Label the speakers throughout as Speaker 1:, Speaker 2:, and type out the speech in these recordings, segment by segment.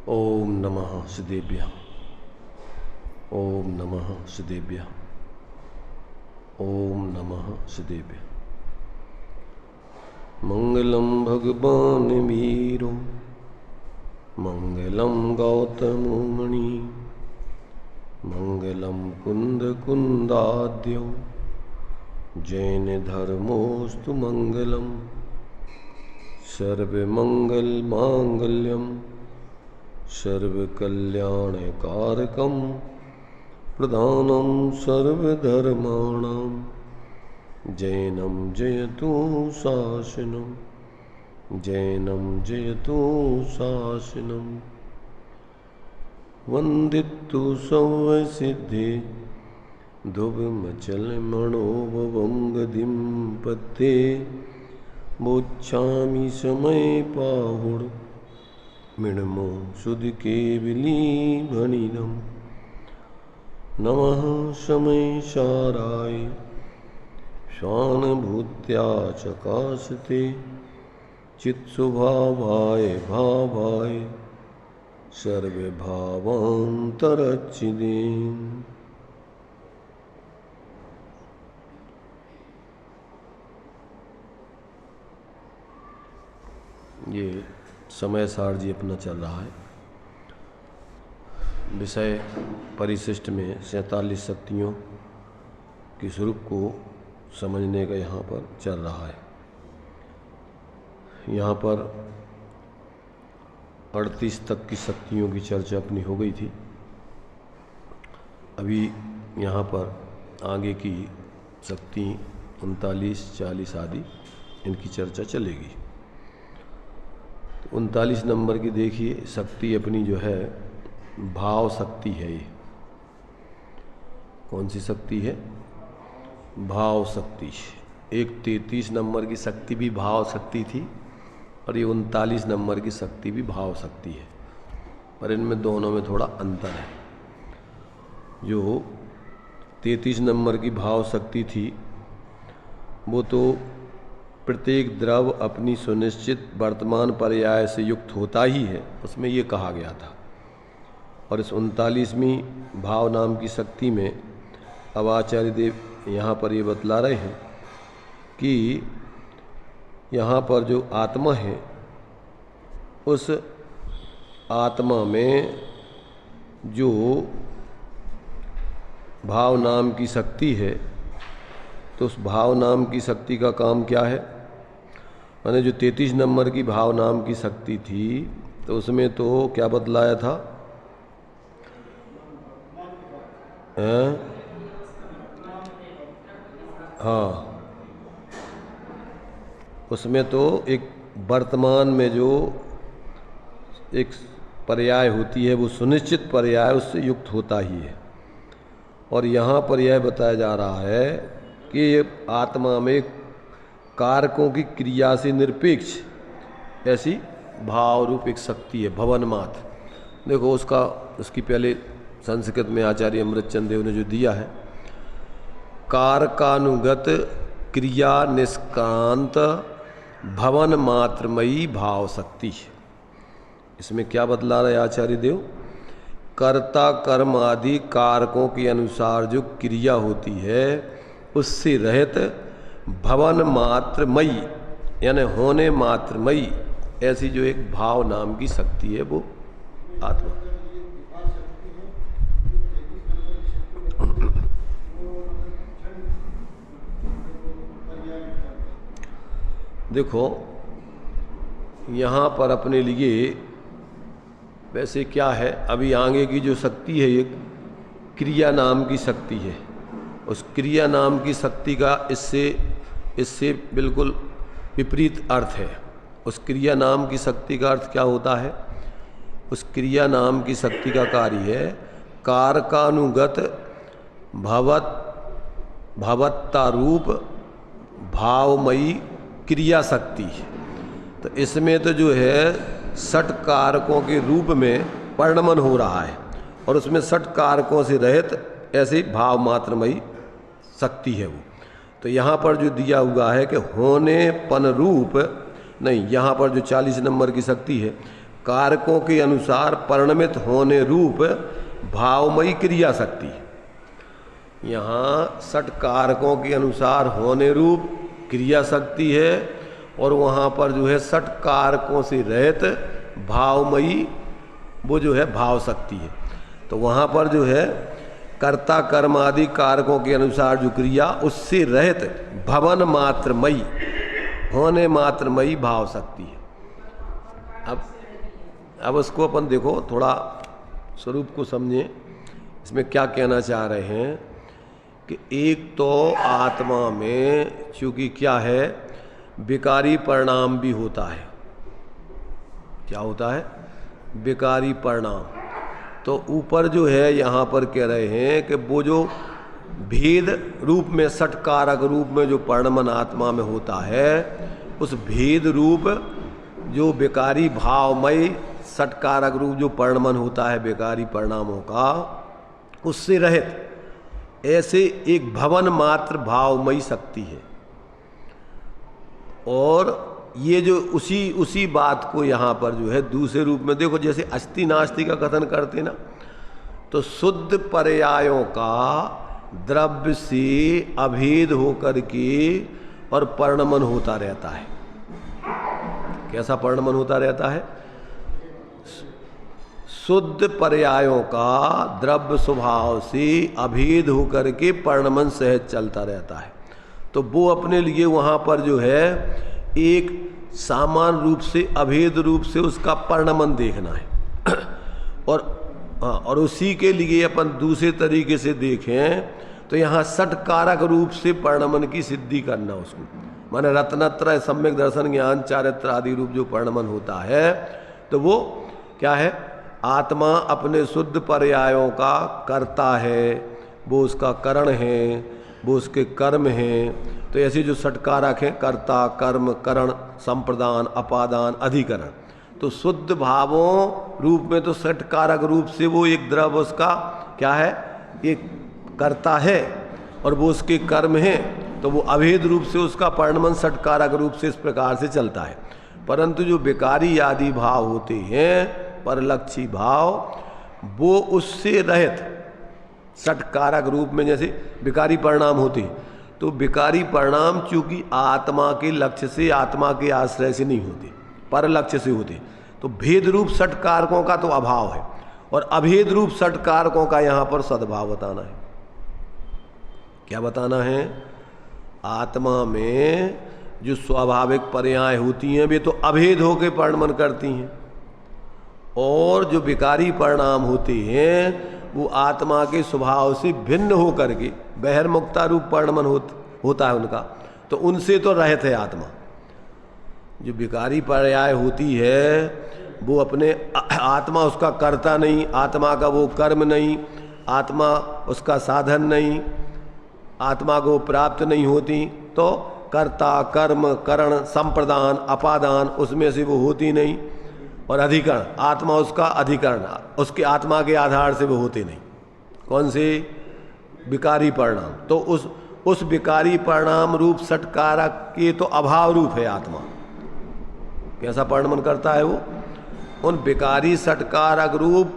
Speaker 1: ओम नमः सिद्धेभ्यः। ओम नमः सिद्धेभ्यः। ओम नमः सिद्धेभ्यः। मंगलम भगवान वीरो मंगलम गौतमो मुनि मंगलम कुंद कुंदाद्यो जैन धर्मोस्तु मंगलम सर्वमंगल मांगल्यम सर्वकल्याणकारकं प्रधानं सर्वधर्माणां जैनं जयतु शासनं जैनं जयतु शासनं वन्दितु सर्वसिद्धे ध्रुवमचलमणोभवं गतिं पथे मोक्षामि समय पाहुर मिणमो सुध केवली भणिनम नमः समय साराय स्वानुभूत्या चकाशते चित्सुभावाय भावाय सर्वभावान्तरच्चिदे। ये समय सार जी अपना चल रहा है। विषय परिशिष्ट में 47 शक्तियों के स्वरूप को समझने का यहाँ पर चल रहा है। यहाँ पर 38 तक की शक्तियों की चर्चा अपनी हो गई थी। अभी यहाँ पर आगे की शक्ति 39, 40 आदि इनकी चर्चा चलेगी। 39 नंबर की देखिए शक्ति अपनी जो है भाव शक्ति है। ये कौन सी शक्ति है? भाव शक्ति। एक 33 नंबर की शक्ति भी भाव शक्ति थी और ये 39 नंबर की शक्ति भी भाव शक्ति है, पर इनमें दोनों में थोड़ा अंतर है। जो 33 नंबर की भाव शक्ति थी वो तो प्रत्येक द्रव अपनी सुनिश्चित वर्तमान पर्याय से युक्त होता ही है, उसमें ये कहा गया था। और इस 39वीं भाव नाम की शक्ति में अब आचार्य देव यहाँ पर ये बतला रहे हैं कि यहाँ पर जो आत्मा है उस आत्मा में जो भाव नाम की शक्ति है, तो उस भाव नाम की शक्ति का काम क्या है? मैंने जो 33 नंबर की भाव नाम की शक्ति थी तो उसमें तो क्या बतलाया था? हाँ, उसमें तो एक वर्तमान में जो एक पर्याय होती है वो सुनिश्चित पर्याय उससे युक्त होता ही है। और यहाँ पर यह बताया जा रहा है कि ये आत्मा में कारकों की क्रिया से निरपेक्ष ऐसी भाव रूप एक शक्ति है, भवनमात्र। देखो उसकी पहले संस्कृत में आचार्य अमृतचंद देव ने जो दिया है, कारकानुगत क्रिया निष्क्रांत भवन मात्रमयी भाव शक्ति। इसमें क्या बतला रहे आचार्य देव? कर्ता कर्म आदि कारकों के अनुसार जो क्रिया होती है उससे रहित भवन मात्रमयी यानी होने मात्रमयी ऐसी जो एक भाव नाम की शक्ति है वो आत्मा। देखो यहाँ पर अपने लिए वैसे क्या है, अभी आगे की जो शक्ति है एक क्रिया नाम की शक्ति है। उस क्रिया नाम की शक्ति का इससे बिल्कुल विपरीत अर्थ है। उस क्रिया नाम की शक्ति का अर्थ क्या होता है? उस क्रिया नाम की शक्ति का कार्य है कारकानुगत भवत्ता रूप भावमयी क्रिया शक्ति। तो इसमें तो जो है 60 कारकों के रूप में परिणमन हो रहा है और उसमें 60 कारकों से रहित ऐसी भाव मात्रमयी शक्ति है वो। तो यहाँ पर जो दिया हुआ है कि होने पन रूप नहीं, यहाँ पर जो 40 नंबर की शक्ति है कारकों के अनुसार परिणमित होने रूप भावमयी क्रिया शक्ति। यहाँ षट कारकों के अनुसार होने रूप क्रिया शक्ति है और वहाँ पर जो है षट कारकों से रहित भावमयी वो जो है भाव शक्ति है। तो वहाँ पर जो है कर्ता कर्म आदि कारकों के अनुसार जो क्रिया उससे रहित भवन मात्रमयी होने मात्रमयी भाव शक्ति है। अब उसको अपन देखो थोड़ा स्वरूप को समझें, इसमें क्या कहना चाह रहे हैं कि एक तो आत्मा में चूंकि क्या है विकारी परिणाम भी होता है। क्या होता है? विकारी परिणाम। तो ऊपर जो है यहाँ पर कह रहे हैं कि वो जो भेद रूप में षट कारक रूप में जो परिणमन आत्मा में होता है उस भेद रूप जो विकारी भावमय षट कारक रूप जो परिणमन होता है विकारी परिणामों का उससे रहित ऐसे एक भवन मात्र भावमयी शक्ति है। और ये जो उसी बात को यहाँ पर जो है दूसरे रूप में देखो, जैसे अस्ति नास्ति का कथन करते ना, तो शुद्ध पर्यायों का द्रव्य से अभेद होकर के और परिणमन होता रहता है। कैसा परिणमन होता रहता है? शुद्ध पर्यायों का द्रव्य स्वभाव से अभेद होकर के परिणमन सहज चलता रहता है। तो वो अपने लिए वहाँ पर जो है एक सामान्य रूप से अभेद रूप से उसका परिणमन देखना है। और उसी के लिए अपन दूसरे तरीके से देखें तो यहाँ षट कारक रूप से परिणमन की सिद्धि करना उसको, माने रत्नत्रय सम्यक दर्शन ज्ञान चारित्र आदि रूप जो परिणमन होता है तो वो क्या है? आत्मा अपने शुद्ध पर्यायों का कर्ता है, वो उसका करण है, वो उसके कर्म हैं। तो ऐसे जो षटकारक हैं कर्ता कर्म करण संप्रदान अपादान अधिकरण, तो शुद्ध भावों रूप में तो षटकारक रूप से वो एक द्रव्य उसका क्या है? एक कर्ता है और वो उसके कर्म हैं, तो वो अभेद रूप से उसका परिणमन षटकारक रूप से इस प्रकार से चलता है। परंतु जो विकारी आदि भाव होते हैं परलक्षी भाव वो उससे रहित षटकारक रूप में जैसे विकारी परिणाम होते हैं, तो विकारी परिणाम चूंकि आत्मा के लक्ष्य से आत्मा के आश्रय से नहीं होते, पर लक्ष्य से होते, तो भेद रूप षटकारकों का तो अभाव है और अभेद रूप षटकारकों का यहाँ पर सद्भाव बताना है। क्या बताना है? आत्मा में जो स्वाभाविक पर्याय होती हैं वे तो अभेद होकर परिणमन करती हैं और जो विकारी परिणाम होते हैं वो आत्मा के स्वभाव से भिन्न होकर के बहिर्मुक्ता रूप परिणमन होता है उनका, तो उनसे तो रहित है आत्मा। जो विकारी पर्याय होती है वो अपने आत्मा उसका कर्ता नहीं, आत्मा का वो कर्म नहीं, आत्मा उसका साधन नहीं, आत्मा को प्राप्त नहीं होती, तो कर्ता कर्म करण संप्रदान अपादान उसमें से वो होती नहीं। और अधिकरण आत्मा उसका अधिकरण उसके आत्मा के आधार से वो होते नहीं। कौन से? विकारी परिणाम। तो उस विकारी परिणाम रूप षटकारक के तो अभाव रूप है आत्मा। कैसा परिणमन करता है वो? उन विकारी षटकारक रूप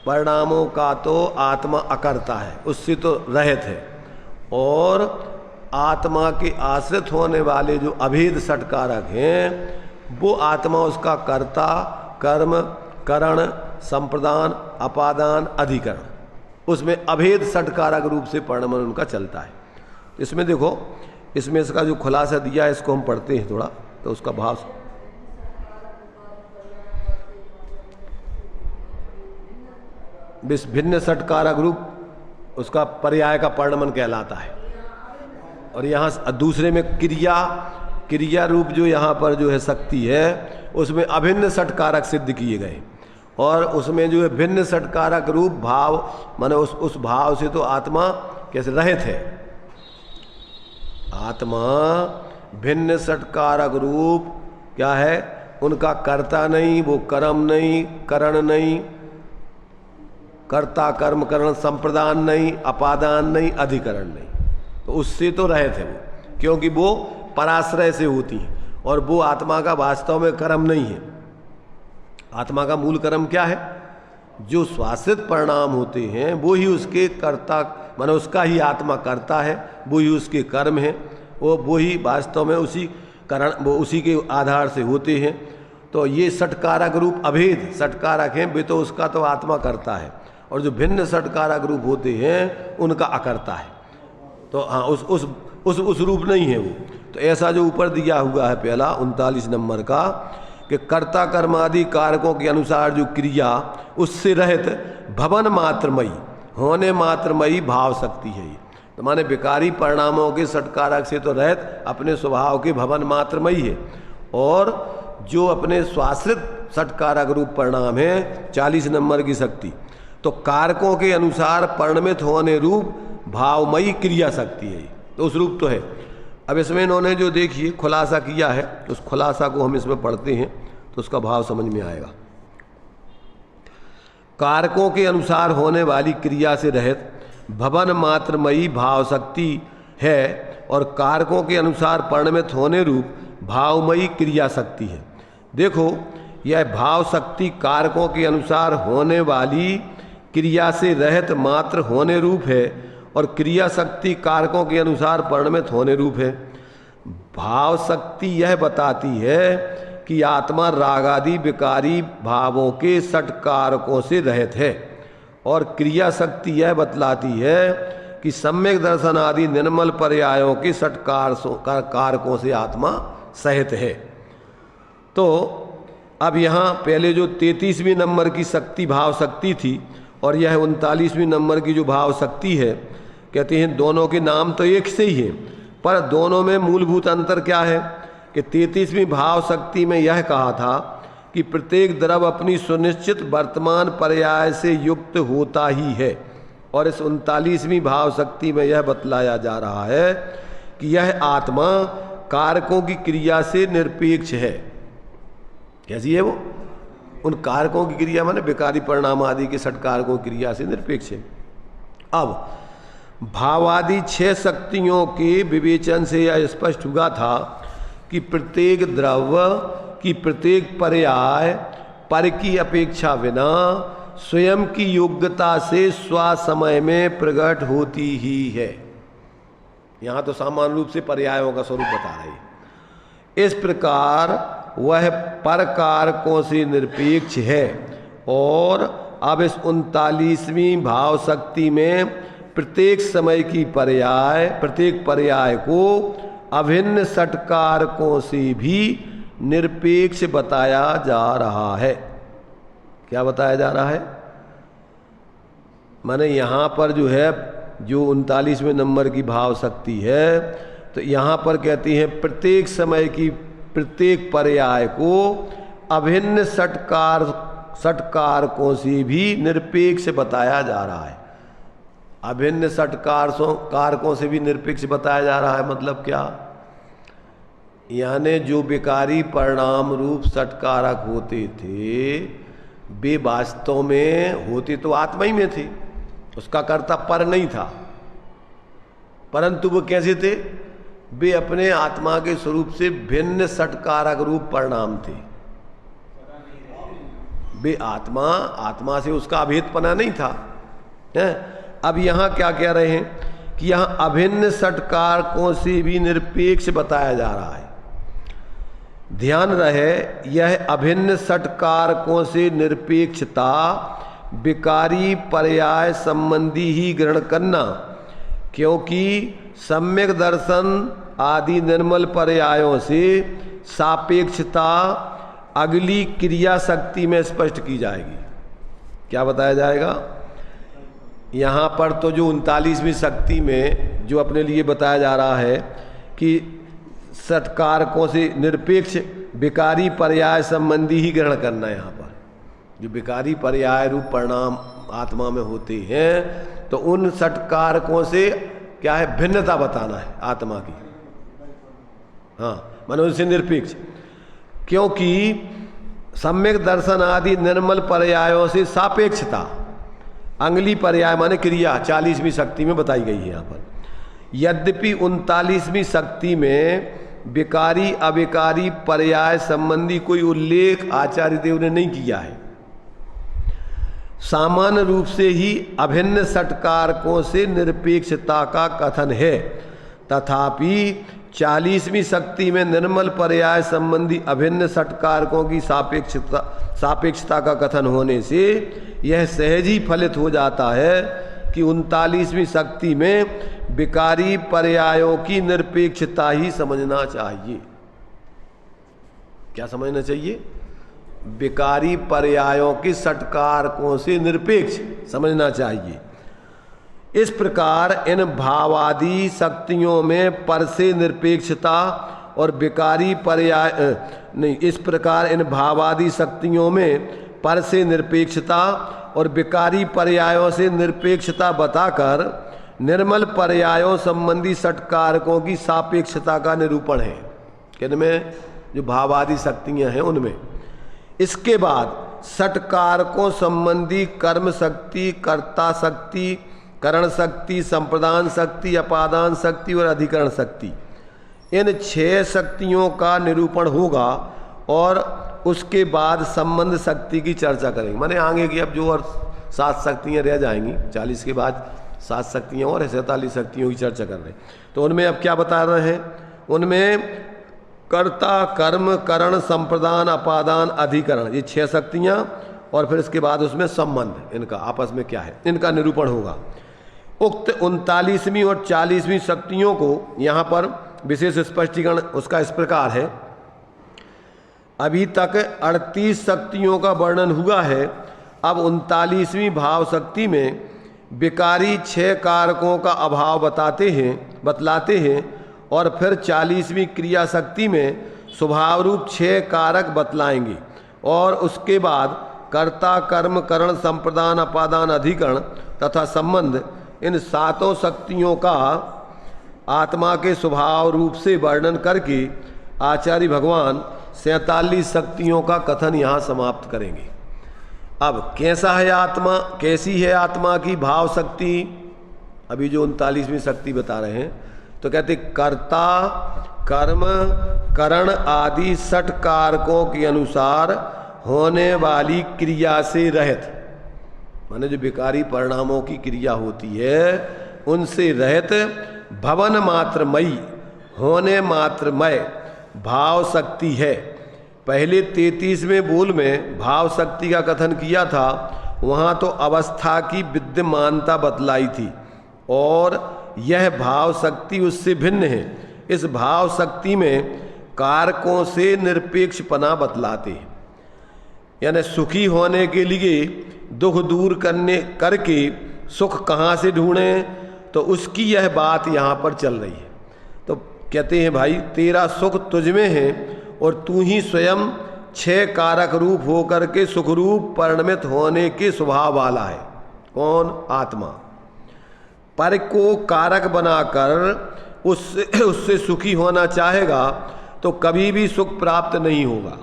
Speaker 1: परिणामों का तो आत्मा अकर्ता है, उससे तो रहित है। और आत्मा के आश्रित होने वाले जो अभेद षटकारक हैं वो आत्मा उसका कर्ता कर्म करण संप्रदान अपादान अधिकरण, उसमें अभेद षटकारक रूप से परिणमन उनका चलता है। इसमें देखो, इसमें इसका जो खुलासा दिया है इसको हम पढ़ते हैं थोड़ा, तो उसका भाव भिन्न षटकारक रूप उसका पर्याय का परिणमन कहलाता है। और यहाँ दूसरे में क्रिया रूप जो यहाँ पर जो है शक्ति है उसमें अभिन्न षटकारक सिद्ध किए गए और उसमें जो है भिन्न षटकारक रूप भाव माने उस भाव से तो आत्मा कैसे रहित है। आत्मा भिन्न षटकारक रूप क्या है? उनका कर्ता नहीं, वो कर्म नहीं, करण नहीं, कर्ता कर्म करण संप्रदान नहीं, अपादान नहीं, अधिकरण नहीं, तो उससे तो रहित है वो, क्योंकि वो पराश्रय से होती है और वो आत्मा का वास्तव में कर्म नहीं है। आत्मा का मूल कर्म क्या है? जो स्वाश्रित परिणाम होते हैं वो ही उसके कर्ता, माने उसका ही आत्मा करता है, वो ही उसके कर्म है, वो ही वास्तव में उसी कारण, वो उसी के आधार से होते हैं। तो ये षटकारक रूप अभेद षटकारक हैं, वे तो उसका तो आत्मा करता है, और जो भिन्न षटकारक रूप होते हैं उनका अकर्ता है। तो हाँ, उस रूप नहीं है वो। तो ऐसा जो ऊपर दिया हुआ है पहला 39 नंबर का, कि कर्ता कर्मादि कारकों के अनुसार जो क्रिया उससे रहित भवन मात्रमयी, होने मात्रमयी भाव शक्ति है ये। तो माने विकारी परिणामों के षटकारक से तो रहित अपने स्वभाव के भवन मात्रमयी है, और जो अपने स्वाश्रित षटकारक रूप परिणाम है 40 नंबर की शक्ति, तो कारकों के अनुसार परिणमित होने रूप भावमयी क्रिया शक्ति है। तो उस रूप तो है। अब इसमें इन्होंने जो देखिए खुलासा किया है, उस खुलासा को हम इसमें पढ़ते हैं तो उसका भाव समझ में आएगा। कारकों के अनुसार होने वाली क्रिया से रहित भवन मात्रमयी भाव शक्ति है, और कारकों के अनुसार परिणमित होने रूप भावमयी क्रिया शक्ति है। देखो, यह भाव शक्ति कारकों के अनुसार होने वाली क्रिया से रहित मात्र होने रूप है, और क्रिया शक्ति कारकों के अनुसार परिणमित होने रूप है। भाव शक्ति यह बताती है कि आत्मा रागादि विकारी भावों के षटकारकों से रहित है, और क्रिया शक्ति यह बतलाती है कि सम्यक दर्शन आदि निर्मल पर्यायों के षटकारकों से आत्मा सहित है। तो अब यहाँ पहले जो 33वें नंबर की शक्ति भाव शक्ति थी, और यह 39वें नंबर की जो भाव शक्ति है, कहते हैं दोनों के नाम तो एक से ही हैं, पर दोनों में मूलभूत अंतर क्या है कि 33वीं भाव शक्ति में यह कहा था कि प्रत्येक द्रव अपनी सुनिश्चित वर्तमान पर्याय से युक्त होता ही है, और इस 39वीं भाव शक्ति में यह बतलाया जा रहा है कि यह आत्मा कारकों की क्रिया से निरपेक्ष है। कैसी है वो? उन कारकों की क्रिया माने विकारी परिणाम आदि के षटकारकों की क्रिया से निरपेक्ष है। अब भावादि 6 शक्तियों के विवेचन से यह स्पष्ट हुआ था कि प्रत्येक द्रव्य की प्रत्येक पर्याय पर की अपेक्षा बिना स्वयं की योग्यता से स्वसमय में प्रकट होती ही है। यहाँ तो सामान्य रूप से पर्यायों का स्वरूप बता रही है। इस प्रकार वह पर कारकों से निरपेक्ष है, और अब इस 39वीं भाव शक्ति में प्रत्येक समय की प्रत्येक पर्याय को अभिन्न षटकारकों से भी निरपेक्ष बताया जा रहा है। क्या बताया जा रहा है? माने यहाँ पर जो है, जो 39वें नंबर की भाव शक्ति है, तो यहाँ पर कहती है प्रत्येक समय की प्रत्येक पर्याय को अभिन्न षटकारकों से भी निरपेक्ष बताया जा रहा है। अभिन्न षटकारकों से भी निरपेक्ष बताया जा रहा है, मतलब क्या? यानी जो विकारी परिणाम रूप षटकारक होते थे, वे वास्तव में होते तो आत्मा ही में थे, उसका कर्ता पर नहीं था, परंतु वो कैसे थे? वे अपने आत्मा के स्वरूप से भिन्न षटकारक रूप परिणाम थे। वे आत्मा से उसका अभेदपना नहीं था, है? अब यहाँ क्या कह रहे हैं कि यहाँ अभिन्न षटकारकों से भी निरपेक्ष बताया जा रहा है। ध्यान रहे, यह अभिन्न षटकारकों से निरपेक्षता विकारी पर्याय संबंधी ही ग्रहण करना, क्योंकि सम्यक दर्शन आदि निर्मल पर्यायों से सापेक्षता अगली क्रिया शक्ति में स्पष्ट की जाएगी। क्या बताया जाएगा? यहाँ पर तो जो 39वीं शक्ति में जो अपने लिए बताया जा रहा है कि षटकारकों से निरपेक्ष विकारी पर्याय संबंधी ही ग्रहण करना है। यहाँ पर जो विकारी पर्याय रूप परिणाम आत्मा में होते हैं, तो उन षटकारकों से क्या है? भिन्नता बताना है आत्मा की। हाँ, मानो उनसे निरपेक्ष, क्योंकि सम्यक दर्शन आदि निर्मल पर्यायों से सापेक्षता अगली पर्याय माने क्रिया 40वीं शक्ति में बताई गई है यहाँ पर। यद्यपि 39वीं शक्ति में विकारी अविकारी पर्याय संबंधी कोई उल्लेख आचार्य देव ने नहीं किया है। सामान्य रूप से ही अभिन्न षटकारकों से निरपेक्षता का कथन है। तथापि 40वीं शक्ति में निर्मल पर्याय संबंधी अभिन्न षटकारकों की सापेक्षता का कथन होने से यह सहज ही फलित हो जाता है कि 39वीं शक्ति में विकारी पर्यायों की निरपेक्षता ही समझना चाहिए। क्या समझना चाहिए? विकारी पर्यायों के षटकारकों से निरपेक्ष समझना चाहिए। इस प्रकार इन भावादि शक्तियों में पर से निरपेक्षता और विकारी पर्याय इस प्रकार इन भावादि शक्तियों में पर से निरपेक्षता और विकारी पर्यायों से निरपेक्षता बताकर निर्मल पर्यायों संबंधी षटकारकों की सापेक्षता का निरूपण है। इनमें जो भावादि शक्तियां हैं उनमें। इसके बाद षटकारकों संबंधी कर्म शक्ति, कर्ता शक्ति, करण शक्ति, संप्रदान शक्ति, अपादान शक्ति और अधिकरण शक्ति, इन 6 शक्तियों का निरूपण होगा और उसके बाद संबंध शक्ति की चर्चा करेंगे। माने आगे की अब जो और 7 शक्तियाँ रह जाएंगी, 40 के बाद 7 शक्तियाँ और 47 शक्तियों की चर्चा कर रहे हैं। तो उनमें अब क्या बता रहे हैं? उनमें कर्ता, कर्म, करण, संप्रदान, अपादान, अधिकरण, ये 6 शक्तियाँ और फिर इसके बाद उसमें संबंध इनका आपस में क्या है, इनका निरूपण होगा। उक्त 39वीं और 40वीं शक्तियों को यहाँ पर विशेष स्पष्टीकरण उसका इस प्रकार है। अभी तक 38 शक्तियों का वर्णन हुआ है। अब 39वीं भाव शक्ति में विकारी 6 कारकों का अभाव बतलाते हैं और फिर 40वीं क्रिया शक्ति में स्वभाव रूप 6 कारक बतलाएंगे और उसके बाद कर्ता, कर्म, करण, संप्रदान, अपादान, अधिकरण तथा संबंध, इन 7 शक्तियों का आत्मा के स्वभाव रूप से वर्णन करके आचार्य भगवान 47 शक्तियों का कथन यहाँ समाप्त करेंगे। अब कैसा है आत्मा, कैसी है आत्मा की भाव शक्ति? अभी जो 39वीं शक्ति बता रहे हैं तो कहते कर्ता, कर्म, करण आदि 6 कारकों के अनुसार होने वाली क्रिया से रहित, माने जो विकारी परिणामों की क्रिया होती है उनसे रहित, भवन मात्रमयी, होने मात्रमय भाव शक्ति है। पहले 33वें बोल में भाव शक्ति का कथन किया था, वहाँ तो अवस्था की विद्यमानता बतलाई थी और यह भाव शक्ति उससे भिन्न है। इस भाव शक्ति में कारकों से निरपेक्षपना बतलाते हैं, यानी सुखी होने के लिए दुख दूर करके सुख कहाँ से ढूंढें, तो उसकी यह बात यहाँ पर चल रही है। तो कहते हैं भाई तेरा सुख तुझ में है और तू ही स्वयं 6 कारक रूप होकर के सुख रूप परिणमित होने के स्वभाव वाला है। कौन? आत्मा। पर को कारक बनाकर उससे सुखी होना चाहेगा तो कभी भी सुख प्राप्त नहीं होगा।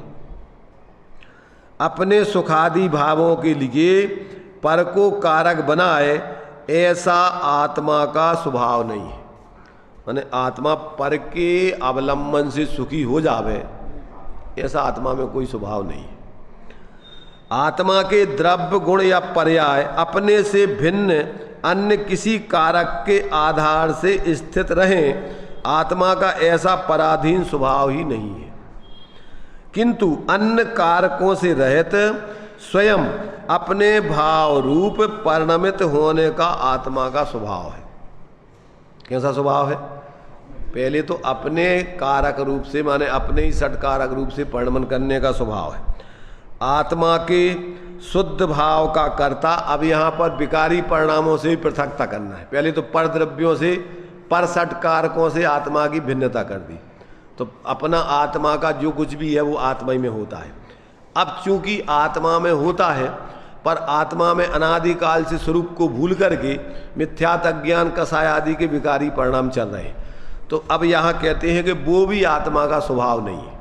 Speaker 1: अपने सुखादि भावों के लिए पर को कारक बनाए, ऐसा आत्मा का स्वभाव नहीं है। माने आत्मा पर के अवलंबन से सुखी हो जावे, ऐसा आत्मा में कोई स्वभाव नहीं है। आत्मा के द्रव्य, गुण या पर्याय अपने से भिन्न अन्य किसी कारक के आधार से स्थित रहें, आत्मा का ऐसा पराधीन स्वभाव ही नहीं है। किंतु अन्य कारकों से रहित स्वयं अपने भाव रूप परिणमित होने का आत्मा का स्वभाव है। कैसा स्वभाव है? पहले तो अपने कारक रूप से, माने अपने ही 6 कारक रूप से परिणमन करने का स्वभाव है। आत्मा के शुद्ध भाव का कर्ता। अब यहाँ पर विकारी परिणामों से पृथकता करना है। पहले तो पर द्रव्यों से, पर 6 कारकों से आत्मा की भिन्नता कर दी, तो अपना आत्मा का जो कुछ भी है वो आत्मा ही में होता है। अब चूंकि आत्मा में होता है, पर आत्मा में अनादिकाल से स्वरूप को भूल करके मिथ्यात अज्ञान, कसाय आदि के विकारी परिणाम चल रहे हैं, तो अब यहाँ कहते हैं कि वो भी आत्मा का स्वभाव नहीं है,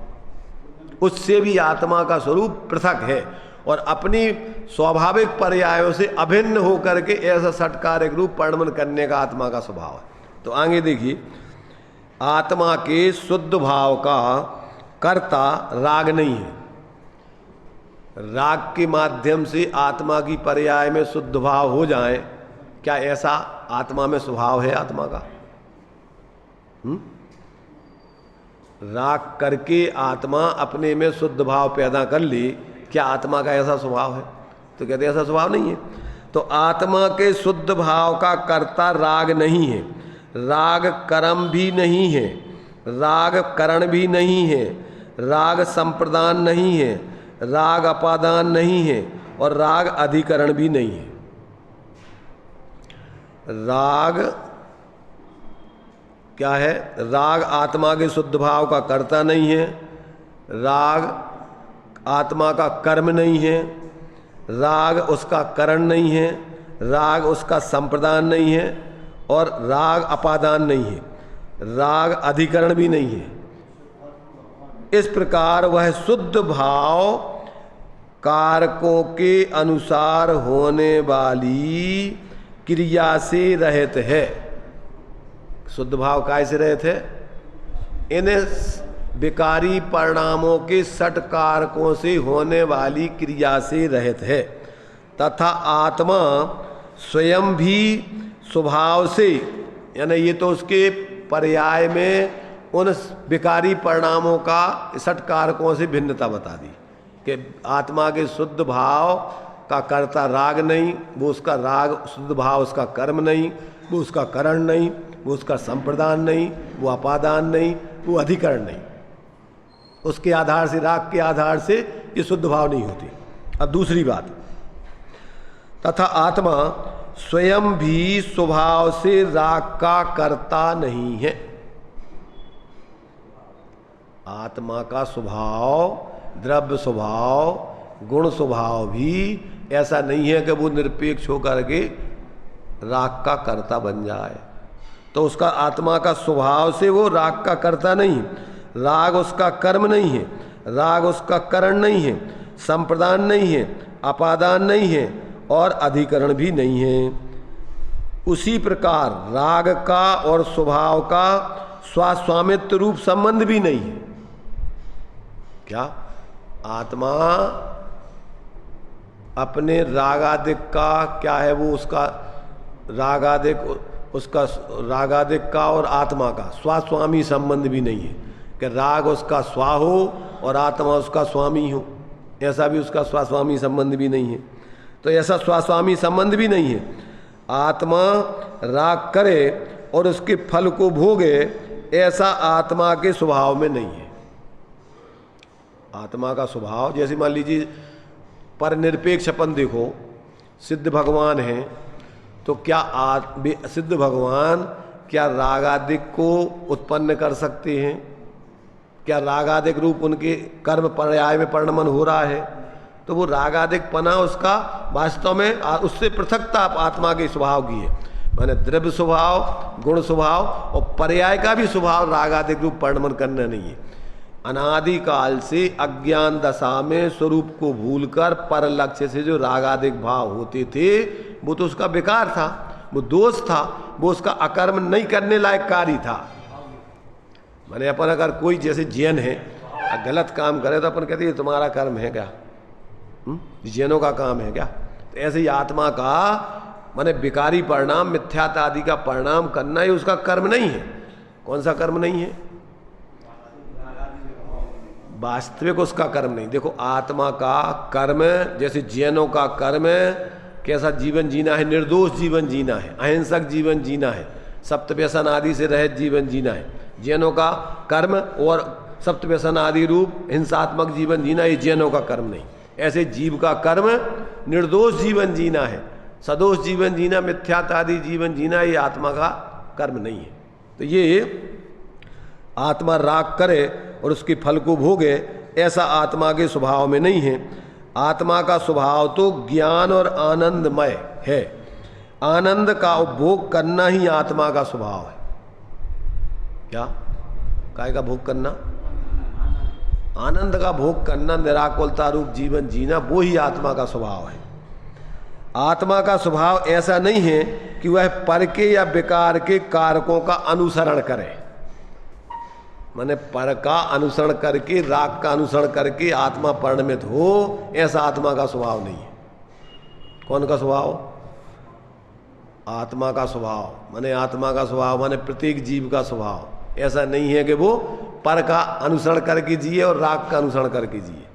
Speaker 1: उससे भी आत्मा का स्वरूप पृथक है और अपनी स्वाभाविक पर्यायों से अभिन्न होकर के ऐसा 6 कारक रूप परिणमन करने का आत्मा का स्वभाव है। तो आगे देखिए, आत्मा के शुद्ध भाव का कर्ता राग नहीं है। राग के माध्यम से आत्मा की पर्याय में शुद्ध भाव हो जाए, क्या ऐसा आत्मा में स्वभाव है आत्मा का? राग करके आत्मा अपने में शुद्ध भाव पैदा कर ले, क्या आत्मा का ऐसा स्वभाव है? तो कहते ऐसा स्वभाव नहीं है। तो आत्मा के शुद्ध भाव का कर्ता राग नहीं है, राग कर्म भी नहीं है, राग करण भी नहीं है, राग संप्रदान नहीं है, राग अपादान नहीं है और राग अधिकरण भी नहीं है। राग क्या है? राग आत्मा के शुद्ध भाव का कर्ता नहीं है, राग आत्मा का कर्म नहीं है, राग उसका करण नहीं है, राग उसका संप्रदान नहीं है और राग अपादान नहीं है, राग अधिकरण भी नहीं है। इस प्रकार वह शुद्ध भाव कारकों के अनुसार होने वाली क्रिया से रहित है। शुद्ध भाव काय से रहित है? इन विकारी परिणामों के षट कारकों से होने वाली क्रिया से रहित है तथा आत्मा स्वयं भी स्वभाव से, यानी ये तो उसके पर्याय में उन विकारी परिणामों का षट कारकों से भिन्नता बता दी कि आत्मा के शुद्ध भाव का कर्ता राग नहीं, वो उसका राग शुद्ध भाव उसका कर्म नहीं, वो उसका करण नहीं, वो उसका संप्रदान नहीं, वो अपादान नहीं, वो अधिकरण नहीं। उसके आधार से, राग के आधार से ये शुद्ध भाव नहीं होती। अब दूसरी बात, तथा आत्मा स्वयं भी स्वभाव से राग का कर्ता नहीं है। आत्मा का स्वभाव, द्रव्य स्वभाव, गुण स्वभाव भी ऐसा नहीं है कि वो निरपेक्ष होकर के राग का कर्ता बन जाए। तो उसका आत्मा का स्वभाव से वो राग का कर्ता नहीं, राग उसका कर्म नहीं है, राग उसका करण नहीं है, संप्रदान नहीं है, अपादान नहीं है और अधिकरण भी नहीं है। उसी प्रकार राग का और स्वभाव का स्वास्वामित्व रूप संबंध भी नहीं है। क्या? आत्मा अपने रागादिक का क्या है, वो उसका रागादिक, उसका रागादिक का और आत्मा का स्वास्वामी संबंध भी नहीं है कि राग उसका स्वा हो और आत्मा उसका स्वामी हो, ऐसा भी उसका स्वास्वामी संबंध भी नहीं है। तो ऐसा स्वास्वामी संबंध भी नहीं है। आत्मा राग करे और उसके फल को भोगे, ऐसा आत्मा के स्वभाव में नहीं है। आत्मा का स्वभाव, जैसे मान लीजिए पर निरपेक्षपन देखो, सिद्ध भगवान हैं तो क्या सिद्ध भगवान क्या रागादिक को उत्पन्न कर सकते हैं? क्या रागादिक रूप उनके कर्म पर्याय में परिणमन हो रहा है? तो वो रागादिक पना उसका वास्तव में उससे पृथकता आत्मा के स्वभाव की है। माने द्रव्य स्वभाव, गुण स्वभाव और पर्याय का भी स्वभाव रागादिक रूप परिणमन करना नहीं है। अनादिकाल से अज्ञान दशा में स्वरूप को भूलकर पर लक्ष्य से जो रागादिक भाव होते थे, वो तो उसका विकार था, वो दोष था, वो उसका अकर्म नहीं करने लायक कार्य था। माने अपन अगर कोई जैसे जैन है गलत काम करे तो अपन कहते हैं तुम्हारा कर्म है क्या? जैनों का काम है क्या? तो ऐसे ही आत्मा का माने विकारी परिणाम, मिथ्यात्व आदि का परिणाम करना ही उसका कर्म नहीं है। कौन सा कर्म नहीं है? वास्तविक उसका कर्म नहीं। देखो आत्मा का कर्म, जैसे जैनों का कर्म कैसा जीवन जीना है, निर्दोष जीवन जीना है, अहिंसक जीवन जीना है, सप्तव्यसन आदि से रहित जीवन जीना है। जैनों का कर्म और सप्तव्यसन आदि रूप हिंसात्मक जीवन जीना, ये जैनों का कर्म नहीं। ऐसे जीव का कर्म निर्दोष जीवन जीना है, सदोष जीवन जीना, मिथ्यात्व आदि जीवन जीना, ये आत्मा का कर्म नहीं है। तो ये आत्मा राग करे और उसके फल को भोगे, ऐसा आत्मा के स्वभाव में नहीं है। आत्मा का स्वभाव तो ज्ञान और आनंदमय है। आनंद का उपभोग करना ही आत्मा का स्वभाव है। क्या? काय का भोग करना? आनंद का भोग करना, निराकुलता रूप जीवन जीना, वो ही आत्मा का स्वभाव है। आत्मा का स्वभाव ऐसा नहीं है कि वह पर के या विकार के कारकों का अनुसरण करे। माने पर का अनुसरण करके, राग का अनुसरण करके आत्मा परिणमित हो, ऐसा आत्मा का स्वभाव नहीं है। कौन का स्वभाव? आत्मा का स्वभाव। माने आत्मा का स्वभाव माने प्रत्येक जीव का स्वभाव ऐसा नहीं है कि वो पर का अनुसरण करके जिए और राग का अनुसरण करके जिए।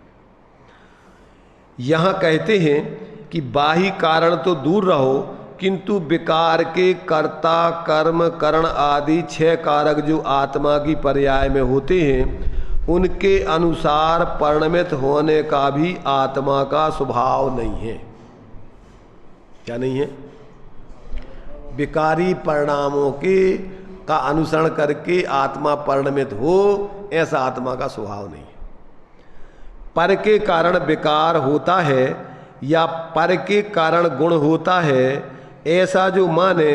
Speaker 1: यहां कहते हैं कि बाह्य कारण तो दूर रहो, किंतु विकार के कर्ता, कर्म, करण आदि 6 कारक जो आत्मा की पर्याय में होते हैं, उनके अनुसार परिणमित होने का भी आत्मा का स्वभाव नहीं है। क्या नहीं है? विकारी परिणामों के का अनुसरण करके आत्मा परिणमित हो, ऐसा आत्मा का स्वभाव नहीं है। पर के कारण विकार होता है या पर के कारण गुण होता है, ऐसा जो माने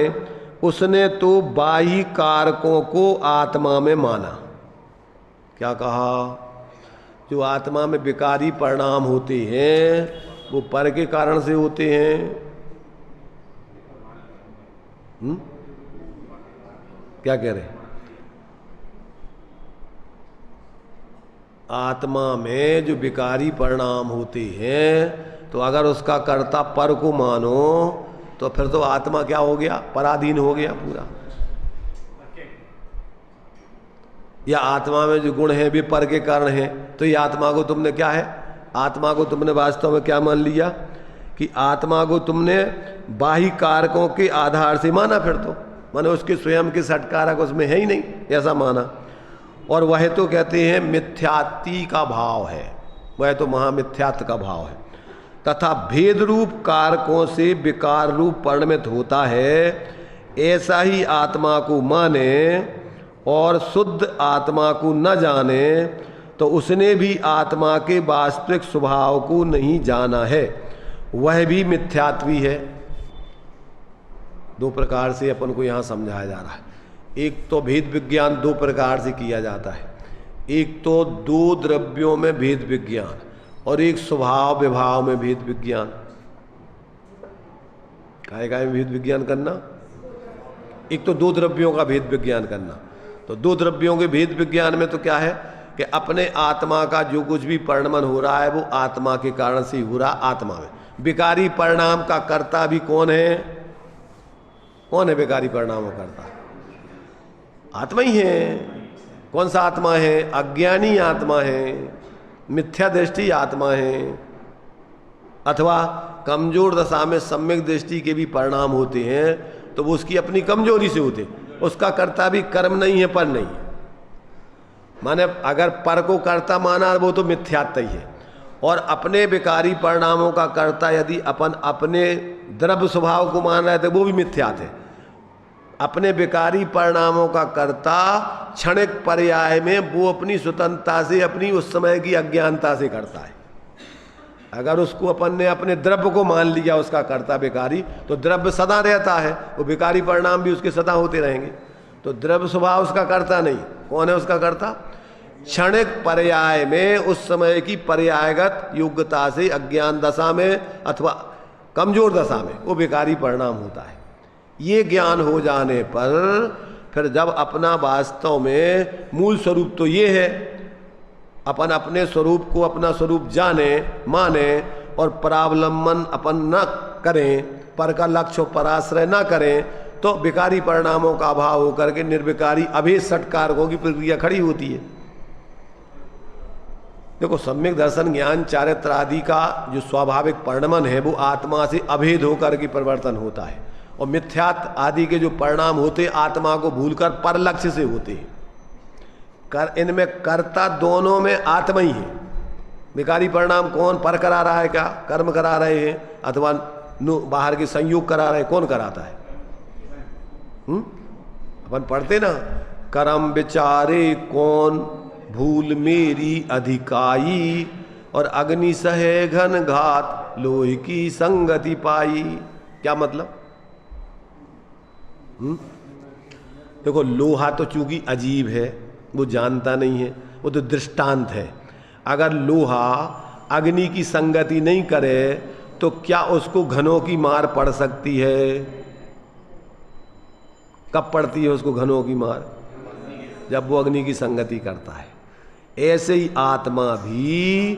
Speaker 1: उसने तो बाह्य कारकों को आत्मा में माना। क्या कहा? जो आत्मा में विकारी परिणाम होते हैं वो पर के कारण से होते हैं। क्या कह रहे? आत्मा में जो विकारी परिणाम होते हैं, तो अगर उसका कर्ता पर को मानो तो फिर तो आत्मा क्या हो गया? पराधीन हो गया पूरा। या आत्मा में जो गुण है भी पर के कारण है, तो ये आत्मा को तुमने क्या है? आत्मा को तुमने वास्तव में क्या मान लिया? कि आत्मा को तुमने बाह्य कारकों के आधार से माना। फिर तो माने उसके स्वयं के सटकारक उसमें है ही नहीं, ऐसा माना। और वह तो कहते हैं मिथ्यात्ति का भाव है, वह तो महामिथ्यात्व का भाव है। तथा भेद रूप कारकों से विकार रूप परिणमित होता है, ऐसा ही आत्मा को माने और शुद्ध आत्मा को न जाने, तो उसने भी आत्मा के वास्तविक स्वभाव को नहीं जाना है, वह भी मिथ्यात्वी है। 2 प्रकार से अपन को यहाँ समझाया जा रहा है। एक तो भेद विज्ञान 2 प्रकार से किया जाता है। एक तो 2 द्रव्यों में भेद विज्ञान और एक स्वभाव विभाव में भेद विज्ञान। काय में भेद विज्ञान करना? एक तो 2 द्रव्यों का भेद विज्ञान करना। तो 2 द्रव्यों के भेद विज्ञान में तो क्या है कि अपने आत्मा का जो कुछ भी परिणमन हो रहा है वो आत्मा के कारण से हो रहा आत्मा में। विकारी परिणाम का कर्ता भी कौन है? कौन है विकारी परिणामों का कर्ता? आत्मा ही है। कौन सा आत्मा है? अज्ञानी आत्मा है, मिथ्या दृष्टि आत्मा है, अथवा कमजोर दशा में सम्यक दृष्टि के भी परिणाम होते हैं, तो वो उसकी अपनी कमजोरी से होते। उसका कर्ता भी कर्म नहीं है, पर नहीं है। माने अगर पर को कर्ता माना वो तो मिथ्यात्व ही है। और अपने विकारी परिणामों का कर्ता यदि अपन अपने द्रव्य स्वभाव को मान रहे थे, वो भी मिथ्यात्व है। अपने विकारी परिणामों का कर्ता क्षणिक पर्याय में वो अपनी स्वतंत्रता से, अपनी उस समय की अज्ञानता से करता है। अगर उसको अपन ने अपने द्रव्य को मान लिया उसका कर्ता विकारी, तो द्रव्य सदा रहता है, वो विकारी परिणाम भी उसके सदा होते रहेंगे। तो द्रव्य स्वभाव उसका कर्ता नहीं। कौन है उसका कर्ता? क्षणिक पर्याय में उस समय की पर्यायगत योग्यता से अज्ञान दशा में अथवा कमजोर दशा में वो विकारी परिणाम होता है। ये ज्ञान हो जाने पर फिर जब अपना वास्तव में मूल स्वरूप तो ये है, अपन अपने स्वरूप को अपना स्वरूप जाने माने और परावलंबन अपन न करें, पर का लक्ष्य पराश्रय न करें, तो विकारी परिणामों का अभाव होकर के निर्विकारी अभेद षटकारकों की प्रक्रिया खड़ी होती है। देखो, सम्यक दर्शन ज्ञान चारित्र आदि का जो स्वाभाविक परिणमन है वो आत्मा से अभेद होकर के परिवर्तन होता है, और मिथ्यात्व आदि के जो परिणाम होते आत्मा को भूलकर पर लक्ष्य से होते हैं। इनमें कर्ता दोनों में आत्मा ही है। विकारी परिणाम कौन पर करा रहा है? क्या कर्म करा रहे हैं अथवा बाहर के संयोग करा रहे हैं? कौन कराता है? अपन पढ़ते ना, कर्म विचारे कौन भूल मेरी अधिकाई, और अग्नि सहे घन घात लोहे की संगति पाई। क्या मतलब? देखो, लोहा तो चूंकि अजीब है, वो जानता नहीं है, वो तो दृष्टांत है। अगर लोहा अग्नि की संगति नहीं करे तो क्या उसको घनों की मार पड़ सकती है? कब पड़ती है उसको घनों की मार? जब वो अग्नि की संगति करता है। ऐसे ही आत्मा भी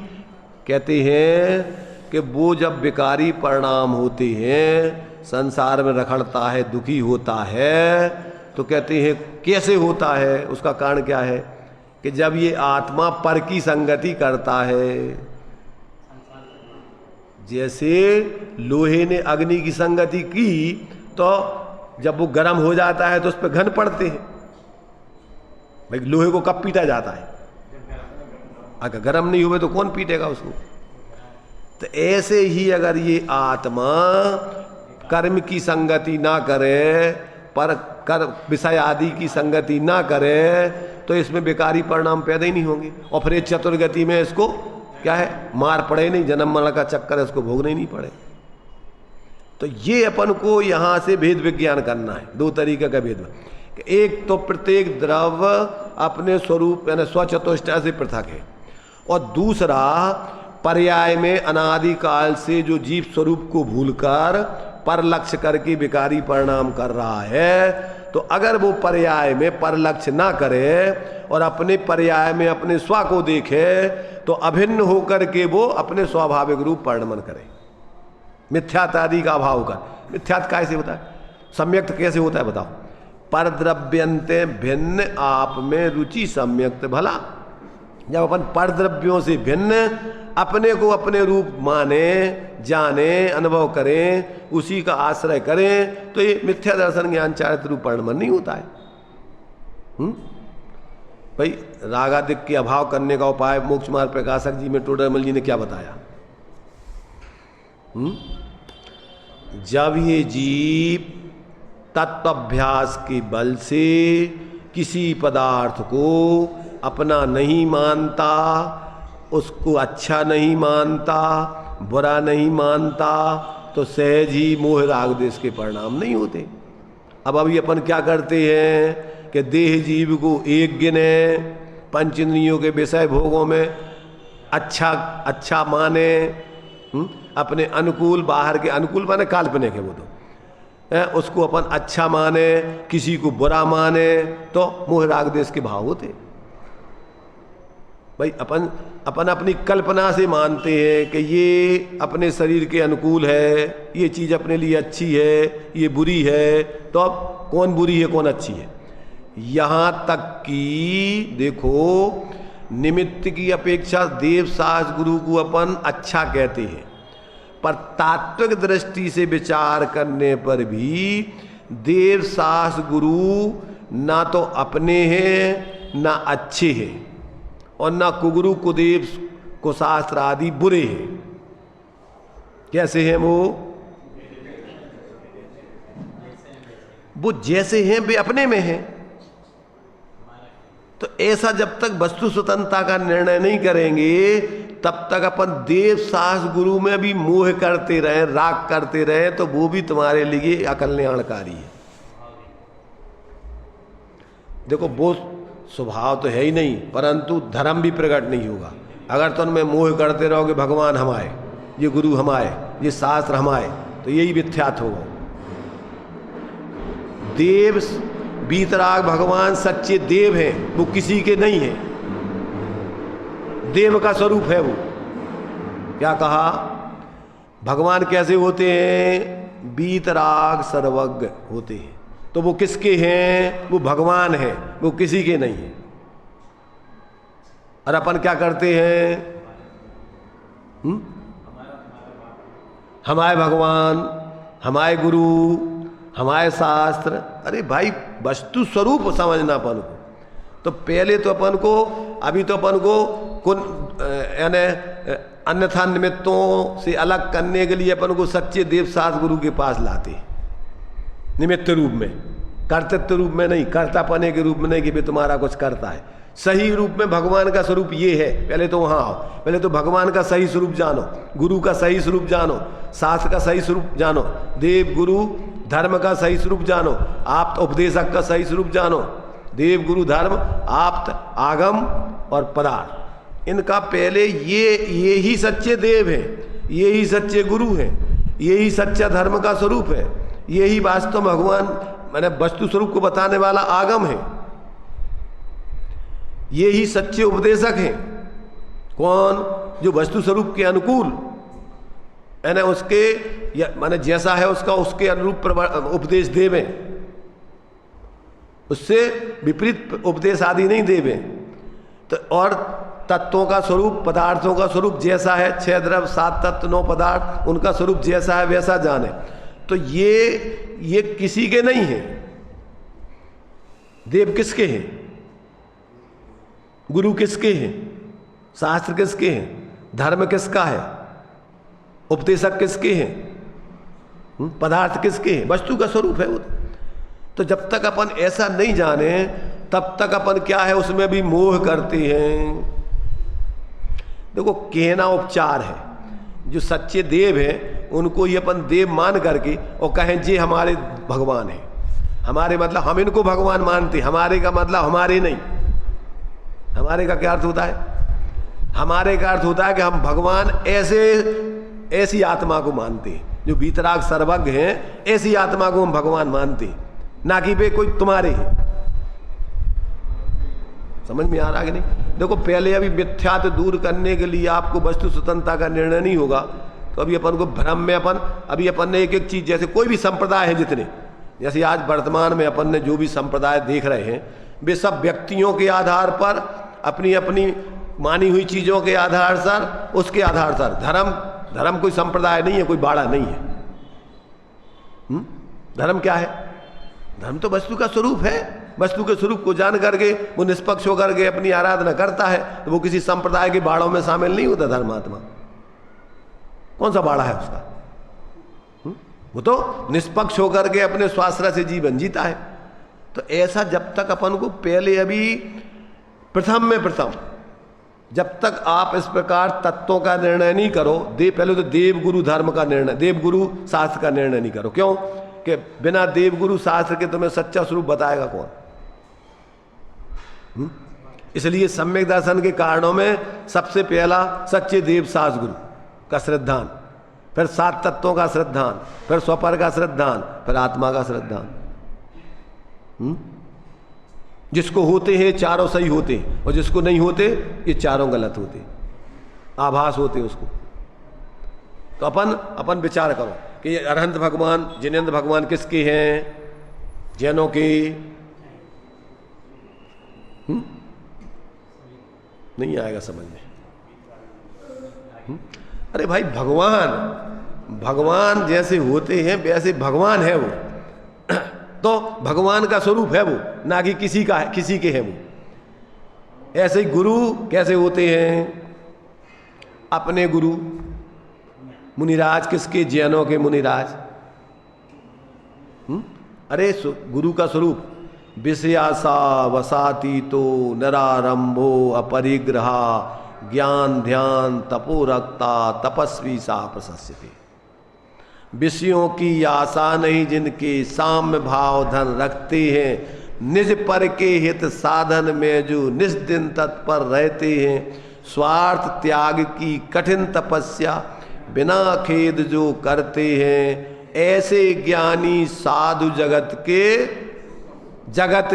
Speaker 1: कहते हैं कि वो जब विकारी परिणाम होते हैं, संसार में रखड़ता है, दुखी होता है, तो कहते हैं कैसे होता है, उसका कारण क्या है कि जब ये आत्मा पर की संगति करता है। जैसे लोहे ने अग्नि की संगति की तो जब वो गर्म हो जाता है तो उस पर घन पड़ते हैं। भाई लोहे को कब पीटा जाता है? अगर गर्म नहीं हुए तो कौन पीटेगा उसको? तो ऐसे ही अगर ये आत्मा कर्म की संगति ना करे, पर कर विषय आदि की संगति ना करे, तो इसमें बेकारी परिणाम पैदा ही नहीं होंगे। और फिर चतुर्गति में इसको क्या है, मार पड़े नहीं, जन्म मरण का चक्कर है, इसको भोगने ही नहीं पड़े। तो ये अपन को यहाँ से भेद विज्ञान करना है। दो तरीके का भेद, एक तो प्रत्येक द्रव्य अपने स्वरूप यानी स्वचतुष्टय से पृथक है, और दूसरा पर्याय में अनादिकाल से जो जीव स्वरूप को भूलकर पर लक्ष्य करके विकारी परिणाम कर रहा है। तो अगर वो पर्याय में पर लक्ष्य ना करे और अपने पर्याय में अपने स्व को देखे, तो अभिन्न होकर के वो अपने स्वाभाविक रूप परिणमन करे। मिथ्यात्व आदि का अभाव कर। मिथ्यात्व कैसे होता है, सम्यक्त कैसे होता है बताओ? पर द्रव्यंते भिन्न आप में रुचि सम्यक्त भला। जब अपन पर द्रव्यों से भिन्न अपने को अपने रूप माने, जाने, अनुभव करें, उसी का आश्रय करें, तो ये मिथ्या दर्शन ज्ञान चारित्र रूप परिणमन नहीं होता है। भाई रागादिक के अभाव करने का उपाय मोक्ष मार्ग प्रकाशक जी में टोडरमल जी ने क्या बताया? जब ये जीव तत्वाभ्यास के बल से किसी पदार्थ को अपना नहीं मानता, उसको अच्छा नहीं मानता, बुरा नहीं मानता, तो सहज ही मोह राग देश के परिणाम नहीं होते। अब अभी अपन क्या करते हैं कि देह जीव को एक गिने, पंच इंद्रियों के विषय भोगों में अच्छा माने, अपने अनुकूल, बाहर के अनुकूल माने काल्पनिक है वो तो, उसको अपन अच्छा माने, किसी को बुरा माने, तो मोह राग देश के भाव होते। भाई अपन अपनी कल्पना से मानते हैं कि ये अपने शरीर के अनुकूल है, ये चीज़ अपने लिए अच्छी है, ये बुरी है, तो अब कौन बुरी है कौन अच्छी है? यहाँ तक कि देखो निमित्त की अपेक्षा देव शास्त्र गुरु को अपन अच्छा कहते हैं, पर तात्विक दृष्टि से विचार करने पर भी देव शास्त्र गुरु ना तो अपने हैं ना अच्छे हैं, और ना कुगुरु कुदेव कुशास्त्र आदि बुरे हैं। कैसे हैं वो जैसे हैं वे अपने में हैं। तो ऐसा जब तक वस्तु स्वतंत्रता का निर्णय नहीं करेंगे, तब तक अपन देव शास्त्र गुरु में भी मोह करते रहे, राग करते रहे, तो वो भी तुम्हारे लिए अकल्याणकारी है। देखो वो स्वभाव तो है ही नहीं, परंतु धर्म भी प्रकट नहीं होगा अगर तुम में मोह करते रहोगे भगवान हमारे, ये गुरु हमारे, ये शास्त्र हमारे, तो यही मिथ्यात्व होगा। देव बीतराग भगवान सच्चे देव हैं, वो किसी के नहीं हैं, देव का स्वरूप है वो। क्या कहा? भगवान कैसे होते हैं? बीतराग सर्वज्ञ होते हैं। तो वो किसके हैं? वो भगवान हैं, वो किसी के नहीं है। और अपन क्या करते हैं? हमारे भगवान, हमारे गुरु, हमारे शास्त्र। अरे भाई वस्तु स्वरूप समझना अपन को। तो पहले तो अपन को, अभी तो अपन को यानी अन्यथा निमित्तों से अलग करने के लिए अपन को सच्चे देव शास्त्र गुरु के पास लाते हैं, निमित्त रूप में, कर्तृत्व रूप में नहीं, कर्तापने के रूप में नहीं कि वे तुम्हारा कुछ करता है। सही रूप में भगवान का स्वरूप ये है। पहले तो वहाँ आओ, पहले तो भगवान का सही स्वरूप जानो, गुरु का सही स्वरूप जानो, शास्त्र का सही स्वरूप जानो, देव गुरु धर्म का सही स्वरूप जानो, आप्त उपदेशक का सही स्वरूप जानो। देव गुरु धर्म, आप्त, आगम और पदार्थ, इनका पहले ये ही सच्चे देव हैं, ये ही सच्चे गुरु हैं, ये ही सच्चा धर्म का स्वरूप है, यही वास्तव भगवान मैंने वस्तु स्वरूप को बताने वाला आगम है। ये ही सच्चे उपदेशक हैं। कौन? जो वस्तु स्वरूप के अनुकूल यानी उसके माने जैसा है उसका उसके अनुरूप उपदेश देवे, उससे विपरीत उपदेश आदि नहीं देवे। तो और तत्वों का स्वरूप, पदार्थों का स्वरूप जैसा है, 6 द्रव्य 7 तत्व 9 पदार्थ, उनका स्वरूप जैसा है वैसा जाने। तो ये किसी के नहीं है। देव किसके हैं? गुरु किसके हैं? शास्त्र किसके हैं? धर्म किसका है? उपदेशक किसके हैं? पदार्थ किसके हैं? वस्तु का स्वरूप है वो। तो जब तक अपन ऐसा नहीं जाने तब तक अपन क्या है उसमें भी मोह करते हैं। देखो कहना उपचार है। जो सच्चे देव हैं उनको ये अपन देव मान करके और कहें जे हमारे भगवान हैं। हमारे मतलब हम इनको भगवान मानते, हमारे का मतलब हमारे नहीं। हमारे का क्या अर्थ होता है? हमारे का अर्थ होता है कि हम भगवान ऐसी आत्मा को मानते हैं जो भीतराग सर्वज्ञ हैं, ऐसी आत्मा को हम भगवान मानते हैं, ना कि वे कोई तुम्हारे हैं। समझ में आ रहा है कि नहीं? देखो पहले अभी मिथ्यात्व दूर करने के लिए आपको वस्तु स्वतंत्रता का निर्णय नहीं होगा तो अभी अपन को भ्रम में अभी अपन ने एक एक चीज, जैसे कोई भी संप्रदाय है जितने, जैसे आज वर्तमान में अपन ने जो भी संप्रदाय देख रहे हैं वे सब व्यक्तियों के आधार पर अपनी अपनी मानी हुई चीजों के आधार पर, उसके आधार पर धर्म कोई संप्रदाय नहीं है, कोई बाड़ा नहीं है। धर्म क्या है? धर्म तो वस्तु का स्वरूप है। वस्तु के स्वरूप को जान करके वो निष्पक्ष होकर के अपनी आराधना करता है तो वो किसी संप्रदाय के बाड़ों में शामिल नहीं होता। धर्मात्मा कौन सा बाड़ा है उसका? वो तो निष्पक्ष होकर के अपने स्वाश्रय से जीवन जीता है। तो ऐसा जब तक अपन को पहले अभी प्रथम जब तक आप इस प्रकार तत्वों का निर्णय नहीं करो, पहले तो देव गुरु धर्म का निर्णय, देव गुरु शास्त्र का निर्णय नहीं करो। क्यों? कि बिना देव गुरु शास्त्र के तुम्हें सच्चा स्वरूप बताएगा कौन? इसलिए सम्यक दर्शन के कारणों में सबसे पहला सच्चे देव शास्त्र गुरु का श्रद्धान, फिर 7 तत्वों का श्रद्धान, फिर स्वपर का श्रद्धान, फिर आत्मा का श्रद्धान। जिसको होते हैं चारों सही होते और जिसको नहीं होते ये चारों गलत होते, आभास होते उसको। तो अपन विचार करो कि ये अरहंत भगवान, जिनेन्द्र भगवान किसके हैं? जैनों के? नहीं आएगा समझ में। अरे भाई भगवान जैसे होते हैं वैसे भगवान है वो। तो भगवान का स्वरूप है वो, ना कि किसी के है वो। ऐसे ही गुरु कैसे होते हैं? अपने गुरु मुनिराज किसके? जैनों के मुनिराज। अरे गुरु का स्वरूप विषयासा वसाती तो नरारंभो अपरिग्रहा ज्ञान ध्यान तपोरक्ता तपस्वी सा प्रशस्यते। विषयों की आशा नहीं जिनके साम्य भाव धन रखते हैं, निज पर के हित साधन में जो निस्दिन तत्पर रहते हैं, स्वार्थ त्याग की कठिन तपस्या बिना खेद जो करते हैं, ऐसे ज्ञानी साधु जगत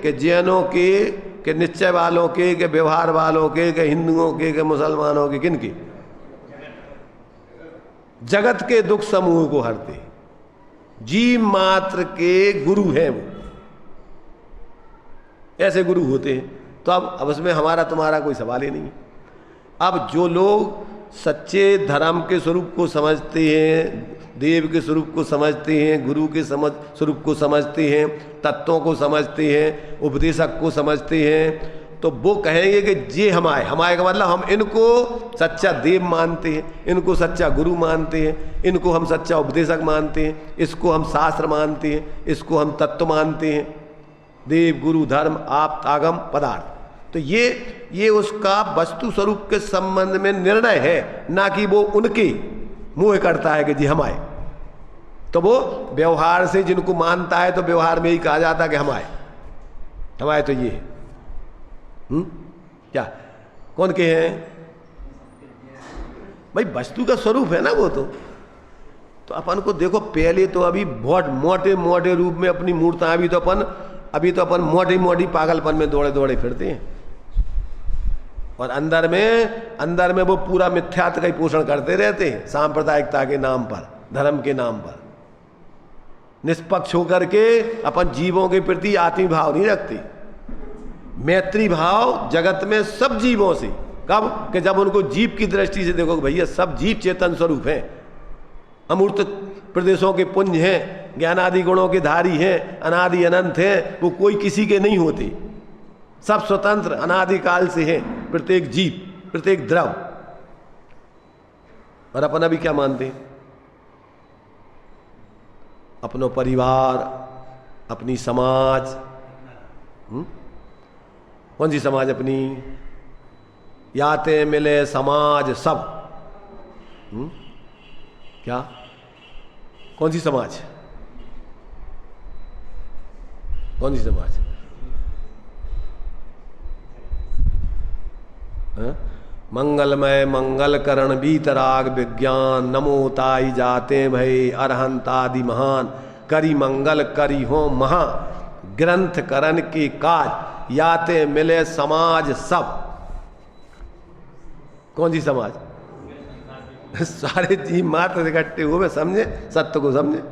Speaker 1: के जैनों के निश्चय वालों के व्यवहार वालों के हिंदुओं के मुसलमानों के, किनके? जगत के दुख समूह को हरते जीव मात्र के गुरु हैं वो। ऐसे गुरु होते हैं। तो अब उसमें हमारा तुम्हारा कोई सवाल ही नहीं। अब जो लोग सच्चे धर्म के स्वरूप को समझते हैं, देव के स्वरूप को समझते हैं, गुरु के स्वरूप को समझते हैं, तत्वों को समझते हैं, उपदेशक को समझते हैं, तो वो कहेंगे कि ये हमारे का मतलब हम इनको सच्चा देव मानते हैं, इनको सच्चा गुरु मानते हैं, इनको हम सच्चा उपदेशक मानते हैं, इसको हम शास्त्र मानते हैं, इसको हम तत्व मानते हैं, देव गुरु धर्म आप्त आगम पदार्थ। तो ये उसका वस्तु स्वरूप के संबंध में निर्णय है, ना कि वो उनके मोह करता है कि जी हम आए। तो वो व्यवहार से जिनको मानता है तो व्यवहार में ही कहा जाता है कि हम आए तो ये है। क्या कौन के हैं भाई? वस्तु का स्वरूप है ना वो। तो अपन को देखो पहले तो अभी बहुत मोटे रूप में अपनी मूर्ता, अभी तो अपन मोटी पागलपन में दौड़े फिरते हैं। और अंदर में वो पूरा मिथ्यात्व का ही पोषण करते रहते हैं, सांप्रदायिकता के नाम पर, धर्म के नाम पर। निष्पक्ष होकर के अपन जीवों के प्रति आत्मीय भाव नहीं रखते। मैत्री भाव जगत में सब जीवों से, कब कि जब उनको जीव की दृष्टि से देखो, भैया सब जीव चेतन स्वरूप हैं, अमूर्त प्रदेशों के पुंज हैं, ज्ञानादि गुणों के धारी हैं, अनादि अनंत हैं, वो कोई किसी के नहीं होते, सब स्वतंत्र अनादिकाल से हैं, प्रत्येक जीव, प्रत्येक द्रव। और अपन अभी क्या मानते हैं? अपनो परिवार, अपनी समाज, कौन सी समाज अपनी? याते मिले समाज सब। क्या? कौन सी समाज? कौन सी समाज? मंगलमय मंगल करण बीतराग विज्ञान, नमो ताई जाते भय अरहंतादि महान, करी मंगल करी हो महा, ग्रंथ करण के काज, याते मिले समाज सब। कौन सी समाज? सारे जीव मात्र इकट्ठे हुए, समझे, सत्य को समझे।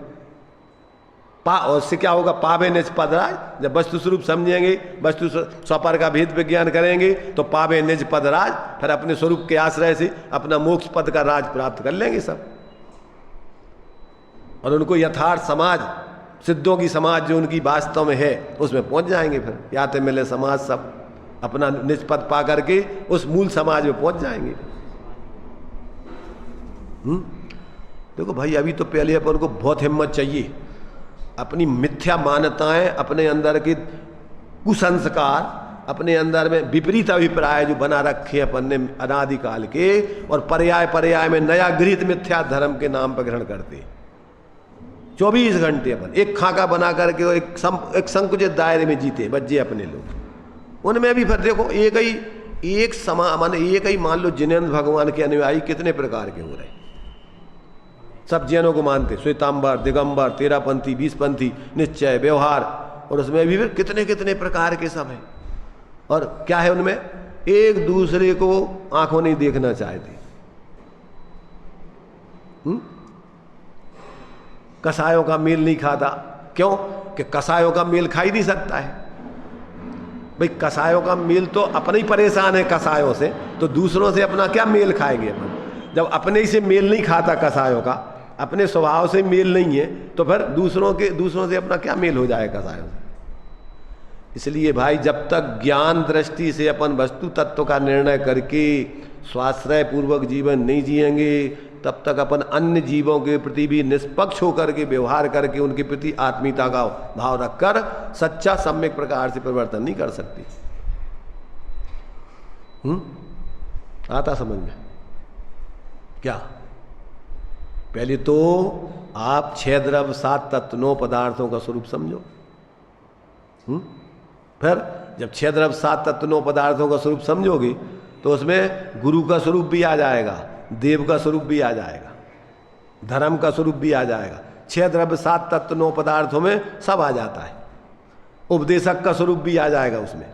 Speaker 1: और उससे क्या होगा? पावे निज पदराज। जब वस्तु स्वरूप समझेंगे, वस्तु स्वपर का भेद विज्ञान करेंगे, तो पावे निज पदराज, फिर अपने स्वरूप के आश्रय से अपना मोक्ष पद का राज प्राप्त कर लेंगे सब। और उनको यथार्थ समाज, सिद्धों की समाज जो उनकी वास्तव में है, उसमें पहुंच जाएंगे। फिर याते मिले समाज सब, अपना निज पद पा करके उस मूल समाज में पहुंच जाएंगे। देखो भाई, अभी तो पहले अपन को बहुत हिम्मत चाहिए। अपनी मिथ्या मान्यताएं, अपने अंदर के कुसंस्कार, अपने अंदर में विपरीत अभिप्राय जो बना रखे अपन ने अनादिकाल के, और पर्याय में नया गृहित मिथ्या धर्म के नाम पर ग्रहण करते। 24 घंटे अपन एक खाका बना करके एक संकुचित दायरे में जीते बच्चे अपने लोग। उनमें भी फिर देखो एक ही मान लो जिनेन्द्र भगवान के अनुयायी कितने प्रकार के हो रहे हैं। सब जैनों को मानते, श्वेतांबर, दिगंबर, तेरापंथी, 20पंथी, निश्चय, व्यवहार, और उसमें भी फिर कितने कितने प्रकार के सब हैं। और क्या है उनमें? एक दूसरे को आंखों नहीं देखना चाहते। कसायों का मेल नहीं खाता। क्यों? कि कसायों का मेल खा ही नहीं सकता है भाई। कसायों का मेल तो अपने ही परेशान है कसायों से, तो दूसरों से अपना क्या मेल खाएंगे अपन? जब अपने ही से मेल नहीं खाता कसायों का, अपने स्वभाव से मेल नहीं है, तो फिर दूसरों से अपना क्या मेल हो जाएगा कसायों से? इसलिए भाई, जब तक ज्ञान दृष्टि से अपन वस्तु तत्व का निर्णय करके स्वाश्रय पूर्वक जीवन नहीं जिएंगे, तब तक अपन अन्य जीवों के प्रति भी निष्पक्ष होकर के व्यवहार करके उनके प्रति आत्मीयता का भाव रखकर सच्चा सम्यक प्रकार से परिवर्तन नहीं कर सकती। आता समझ में? क्या? पहले तो आप 6 द्रव्य 7 तत्व 9 पदार्थों का स्वरूप समझो। फिर जब 6 द्रव्य 7 तत्व 9 पदार्थों का स्वरूप समझोगे, तो उसमें गुरु का स्वरूप भी आ जाएगा, देव का स्वरूप भी आ जाएगा, धर्म का स्वरूप भी आ जाएगा। 6 द्रव्य 7 तत्व 9 पदार्थों में सब आ जाता है। उपदेशक का स्वरूप भी आ जाएगा उसमें,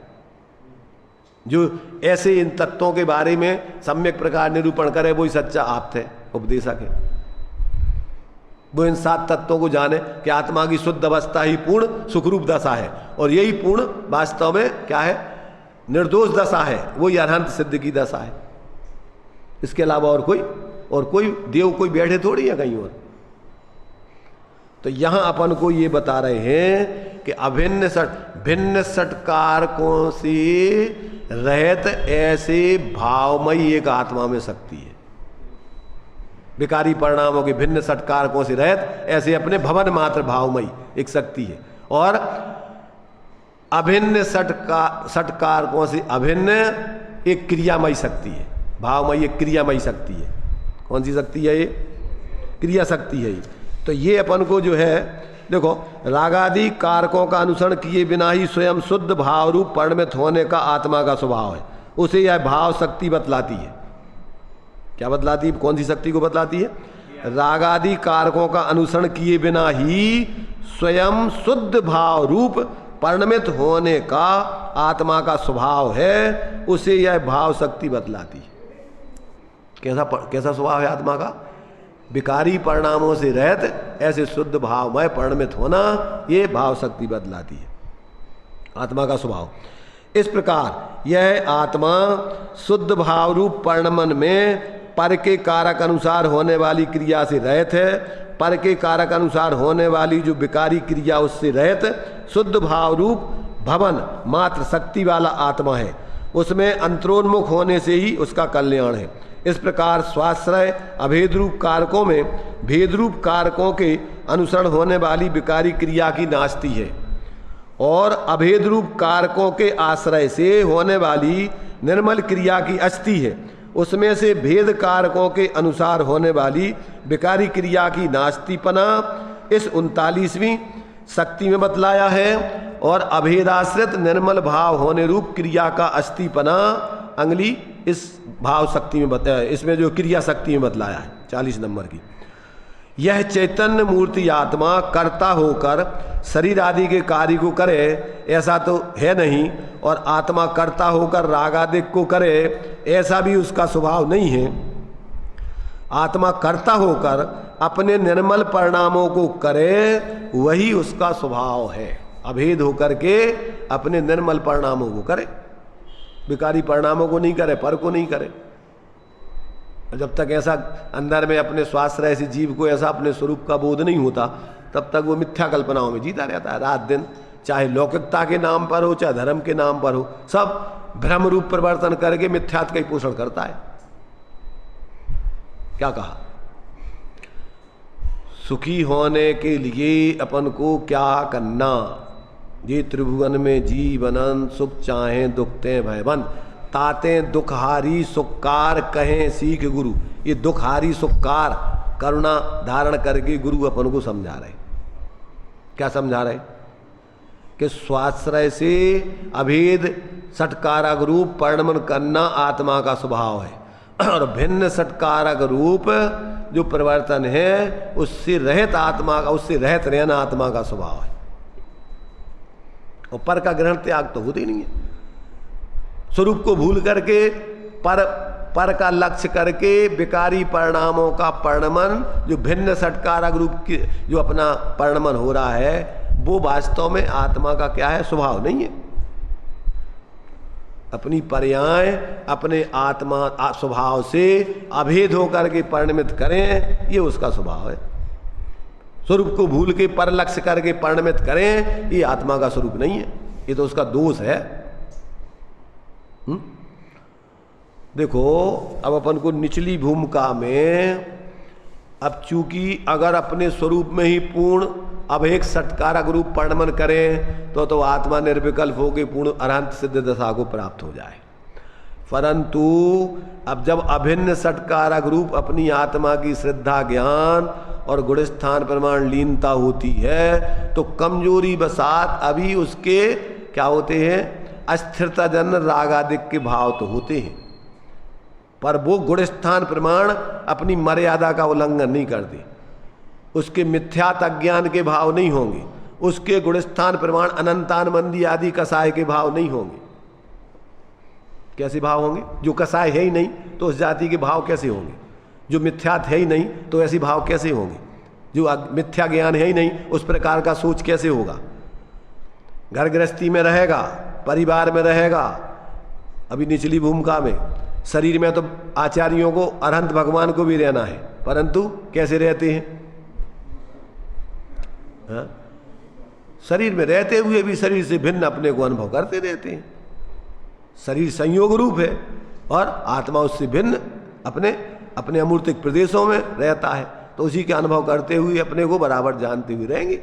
Speaker 1: जो ऐसे इन तत्वों के बारे में सम्यक प्रकार निरूपण करे, वही सच्चा आप थे, उपदेशक है। वो इन 7 तत्वों को जाने कि आत्मा की शुद्ध अवस्था ही पूर्ण सुखरूप दशा है, और यही पूर्ण वास्तव में क्या है? निर्दोष दशा है, वही अरहंत सिद्ध की दशा है। इसके अलावा और कोई देव कोई बैठे थोड़ी है कहीं और। तो यहां अपन को ये बता रहे हैं कि भिन्न सट कारकों से रहित ऐसे भावमयी एक आत्मा में शक्ति है। विकारी परिणामों के भिन्न सट कारकों से रहित ऐसे अपने भवन मात्र भावमयी एक शक्ति है। और अभिन्न सट कारकों से अभिन्न एक क्रियामयी शक्ति है। भावमयी एक क्रियामयी शक्ति है। कौन सी शक्ति है ये? क्रिया शक्ति है ये। तो ये अपन को जो है, देखो, रागादि कारकों का अनुसरण किए बिना ही स्वयं शुद्ध भाव रूप परिणमित होने का आत्मा का स्वभाव है, उसे यह भाव शक्ति बतलाती है। क्या बतलाती है? कौन सी शक्ति को बतलाती है? रागादि कारकों का अनुसरण किए बिना ही स्वयं शुद्ध भाव रूप परिणमित होने का आत्मा का स्वभाव है उसे यह भाव शक्ति बतलाती है। कैसा स्वभाव है आत्मा का? विकारी परिणामों से रहित ऐसे शुद्ध भावमय परिणमित होना, ये भाव शक्ति बतलाती है आत्मा का स्वभाव। इस प्रकार यह आत्मा शुद्ध भाव रूप परिणमन में पर के कारक अनुसार होने वाली क्रिया से रहित है। पर के कारक अनुसार होने वाली जो विकारी क्रिया उससे रहित शुद्ध भाव रूप भवन मात्र शक्ति वाला आत्मा है। उसमें अंतरोन्मुख होने से ही उसका कल्याण है। इस प्रकार स्वाश्रय अभेद रूप कारकों में भेद रूप कारकों के अनुसरण होने वाली विकारी क्रिया की नास्ती है और अभेद रूप कारकों के आश्रय से होने वाली निर्मल क्रिया की अस्थि है। उसमें से भेद कारकों के अनुसार होने वाली विकारी क्रिया की नास्तीपना इस 39वीं शक्ति में बतलाया है और अभेदाश्रित निर्मल भाव होने रूप क्रिया का अस्थिपना अगली इस भाव शक्ति में बताया, इसमें जो क्रिया शक्ति में बतलाया है 40 नंबर की। यह चैतन्य मूर्ति आत्मा कर्ता होकर शरीर आदि के कार्य को करे ऐसा तो है नहीं, और आत्मा कर्ता होकर राग आदि को करे ऐसा भी उसका स्वभाव नहीं है। आत्मा कर्ता होकर अपने निर्मल परिणामों को करे वही उसका स्वभाव है। अभेद होकर के अपने निर्मल परिणामों को करे, विकारी परिणामों को नहीं करे, पर को नहीं करे। जब तक ऐसा अंदर में अपने स्वास्थ्य ऐसे जीव को ऐसा अपने स्वरूप का बोध नहीं होता तब तक वो मिथ्या कल्पनाओं में जीता रहता है रात दिन, चाहे लौकिकता के नाम पर हो चाहे धर्म के नाम पर हो, सब भ्रम रूप परिवर्तन करके मिथ्यात्व का ही पोषण करता है। क्या कहा? सुखी होने के लिए अपन को क्या करना? ये त्रिभुवन में जीवनन सुख चाहे दुखते भयवन ताते दुखहारी सुखकार कहें सीख गुरु। ये दुखहारी सुखकार करुणा धारण करके गुरु अपन को समझा रहे। क्या समझा रहे? कि स्वाश्रय से अभेद षटकारक रूप परिणमन करना आत्मा का स्वभाव है और भिन्न षटकारक रूप जो परिवर्तन है उससे रहित आत्मा का, उससे रहित रहना आत्मा का स्वभाव है। और पर का ग्रहण त्याग तो होते ही नहीं है। स्वरूप को भूल करके पर का लक्ष्य करके विकारी परिणामों का परिणमन, जो भिन्न षटकारक रूप की जो अपना परिणमन हो रहा है वो वास्तव में आत्मा का क्या है? स्वभाव नहीं है। अपनी पर्याय अपने आत्मा स्वभाव से अभेद होकर के परिणमित करें, ये उसका स्वभाव है। स्वरूप को भूल के पर लक्ष्य करके परिणमित करें, ये आत्मा का स्वरूप नहीं है, ये तो उसका दोष है। देखो अब अपन को निचली भूमिका में, अब चूंकि अगर अपने स्वरूप में ही पूर्ण अभेद षटकारक रूप परिणमन करें तो आत्मा निर्विकल्प होकर पूर्ण अरहंत सिद्ध दशा को प्राप्त हो जाए। परंतु अब जब अभिन्न षटकारक रूप अपनी आत्मा की श्रद्धा ज्ञान और गुणस्थान प्रमाण लीनता होती है तो कमजोरी बसात अभी उसके क्या होते हैं? अस्थिरता जन रागादिक के भाव तो होते हैं, पर वो गुणस्थान प्रमाण अपनी मर्यादा का उल्लंघन नहीं करते। उसके मिथ्यात अज्ञान के भाव नहीं होंगे, उसके गुणस्थान प्रमाण अनंतान मंदी आदि कसाय के भाव नहीं होंगे। कैसे भाव होंगे? जो कसाय है ही नहीं तो उस जाति के भाव कैसे होंगे? जो मिथ्यात है ही नहीं तो ऐसे भाव कैसे होंगे? जो मिथ्या ज्ञान है ही नहीं उस प्रकार का सोच कैसे होगा? घर गृहस्थी में रहेगा, परिवार में रहेगा, अभी निचली भूमिका में, शरीर में तो आचार्यों को अरहंत भगवान को भी रहना है, परंतु कैसे रहते हैं? हाँ? शरीर में रहते हुए भी शरीर से भिन्न अपने को अनुभव करते रहते हैं। शरीर संयोग रूप है और आत्मा उससे भिन्न अपने अपने अमूर्तिक प्रदेशों में रहता है, तो उसी के अनुभव करते हुए अपने को बराबर जानते हुए रहेंगे।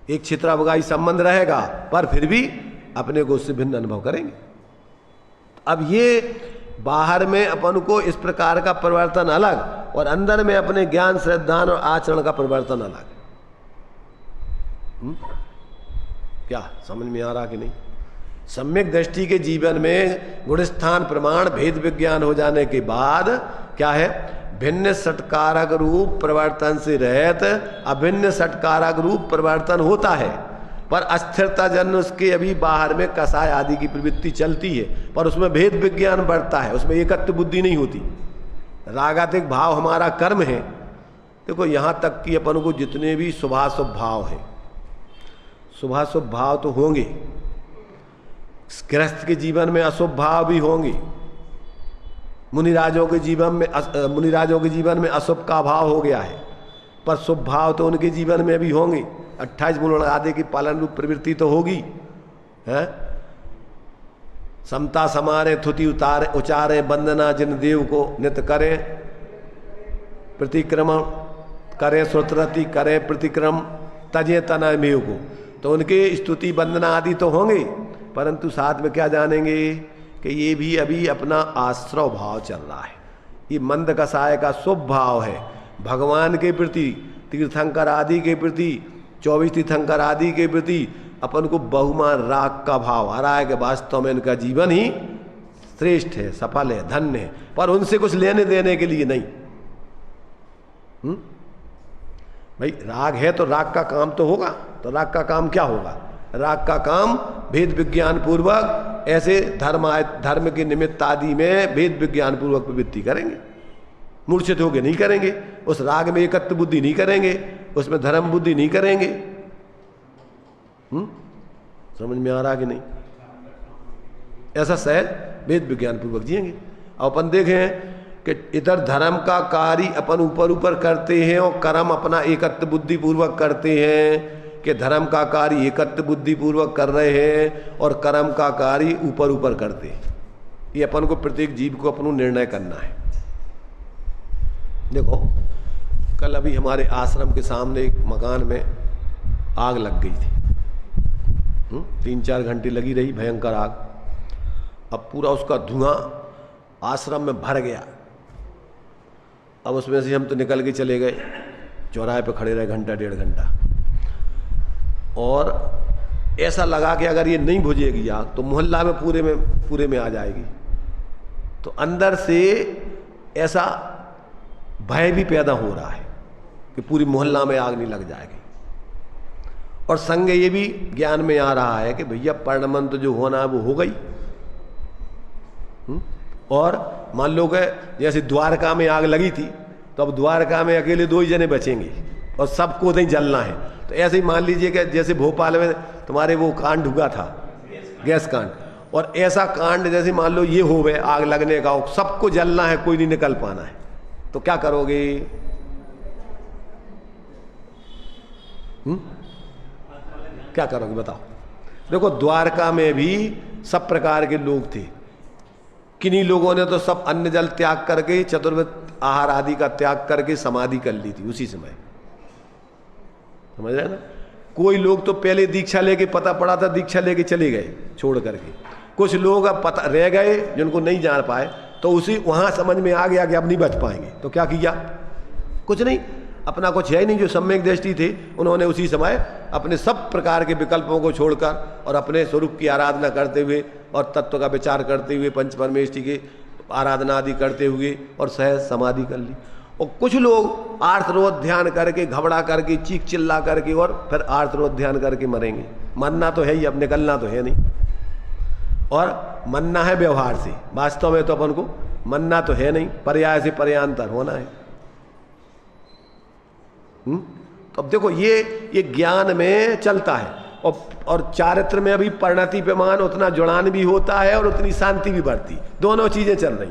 Speaker 1: एक छित्रावगाही संबंध रहेगा पर फिर भी अपने को उससे भिन्न अनुभव करेंगे। अब ये बाहर में अपन को इस प्रकार का परिवर्तन अलग और अंदर में अपने ज्ञान श्रद्धान और आचरण का परिवर्तन अलग। क्या समझ में आ रहा कि नहीं? सम्यक दृष्टि के जीवन में गुणस्थान प्रमाण भेद विज्ञान हो जाने के बाद क्या है? भिन्न षटकारक रूप परिवर्तन से रहित अभिन्न षटकारक रूप परिवर्तन होता है, पर अस्थिरता जन्य उसके अभी बाहर में कसाय आदि की प्रवृत्ति चलती है, पर उसमें भेद विज्ञान बढ़ता है, उसमें एकत्व बुद्धि नहीं होती। रागात्मिक भाव हमारा कर्म है। देखो यहाँ तक कि अपन को जितने भी शुभाशुभ भाव हैं, शुभाशुभ भाव तो होंगे, गृहस्थ के जीवन में अशुभ भाव भी होंगे, मुनिराजों के जीवन में अशुभ का भाव हो गया है, पर शुभ भाव तो उनके जीवन में भी होंगे। 28 मूल आदि की पालन रूप प्रवृत्ति तो होगी है। समता समारे थुति उचारे वंदना जिन देव को नित्य करें, प्रतिक्रमण करें श्रुतरति करें प्रतिक्रम तजे तना मेव को, तो उनके स्तुति वंदना आदि तो होंगे, परंतु साथ में क्या जानेंगे कि ये भी अभी अपना आश्रव भाव चल रहा है। ये मंद कसाय का शुभ भाव है, भगवान के प्रति, तीर्थंकर आदि के प्रति, 24 तीर्थंकर आदि के प्रति अपन को बहुमान राग का भाव आ रहा है कि वास्तव में इनका जीवन ही श्रेष्ठ है, सफल है, धन्य है, पर उनसे कुछ लेने देने के लिए नहीं। भाई राग है तो राग का काम तो होगा, तो राग का काम क्या होगा? राग का काम भेद विज्ञान पूर्वक ऐसे धर्म के निमित्त आदि में भेद विज्ञान पूर्वक प्रवृत्ति करेंगे, मूर्छित होकर नहीं करेंगे, उस राग में एकत्व बुद्धि नहीं करेंगे, उसमें धर्म बुद्धि नहीं करेंगे। समझ में आ रहा कि नहीं? ऐसा सहज भेद विज्ञान पूर्वक जिएंगे। अपन देखें कि इधर धर्म का कार्य अपन ऊपर ऊपर करते हैं और कर्म अपना एकत्व बुद्धि पूर्वक करते हैं, कि धर्म का कार्य एकत्व बुद्धि पूर्वक कर रहे हैं और कर्म का कार्य ऊपर ऊपर करते हैं। ये अपन को प्रत्येक जीव को अपना निर्णय करना है। देखो कल अभी हमारे आश्रम के सामने एक मकान में आग लग गई थी, 3-4 घंटे लगी रही, भयंकर आग। अब पूरा उसका धुआं आश्रम में भर गया। अब उसमें से हम तो निकल के चले गए, चौराहे पे खड़े रहे घंटा 1.5 घंटा, और ऐसा लगा कि अगर ये नहीं बुझेगी आग तो मोहल्ला में पूरे में आ जाएगी। तो अंदर से ऐसा भय भी पैदा हो रहा है कि पूरी मोहल्ला में आग नहीं लग जाएगी, और संग ये भी ज्ञान में आ रहा है कि भैया परिणमन तो जो होना है वो हो गई। और मान लो कि जैसे द्वारका में आग लगी थी, तो अब द्वारका में अकेले 2 ही जने बचेंगे और सबको नहीं जलना है। तो ऐसे ही मान लीजिए कि जैसे भोपाल में तुम्हारे वो कांड हुआ था, गैस कांड, और ऐसा कांड जैसे मान लो ये हो गए आग लगने का, सबको जलना है, कोई नहीं निकल पाना है, तो क्या करोगे? क्या करोगे बताओ? देखो द्वारका में भी सब प्रकार के लोग थे, किन्हीं लोगों ने तो सब अन्न जल त्याग करके, चतुर्वेद आहार आदि का त्याग करके समाधि कर ली थी उसी समय, समझ रहे ना? कोई लोग तो पहले दीक्षा लेके, पता पड़ा था दीक्षा लेके चले गए छोड़ करके, कुछ लोग अब पता रह गए जिनको नहीं जान पाए, तो उसी वहां समझ में आ गया कि अब नहीं बच पाएंगे, तो क्या किया? कुछ नहीं, अपना कुछ है नहीं, जो सम्यक दृष्टि थे उन्होंने उसी समय अपने सब प्रकार के विकल्पों को छोड़कर और अपने स्वरूप की आराधना करते हुए और तत्व का विचार करते हुए, पंच परमेष्टि की आराधना आदि करते हुए और सहज समाधि कर ली। और कुछ लोग आर्तरोध ध्यान करके, घबरा करके, चीख चिल्ला करके और फिर आर्तरोध ध्यान करके मरेंगे। मरना तो है ही, अब निकलना तो है नहीं, और मरना है व्यवहार से, वास्तव में तो अपन को मरना तो है नहीं, पर्याय से पर्यांतर होना है। तो अब देखो ये ज्ञान में चलता है, और चारित्र में अभी परिणति पैमान उतना जुड़ान भी होता है और उतनी शांति भी बढ़ती, दोनों चीजें चल रही।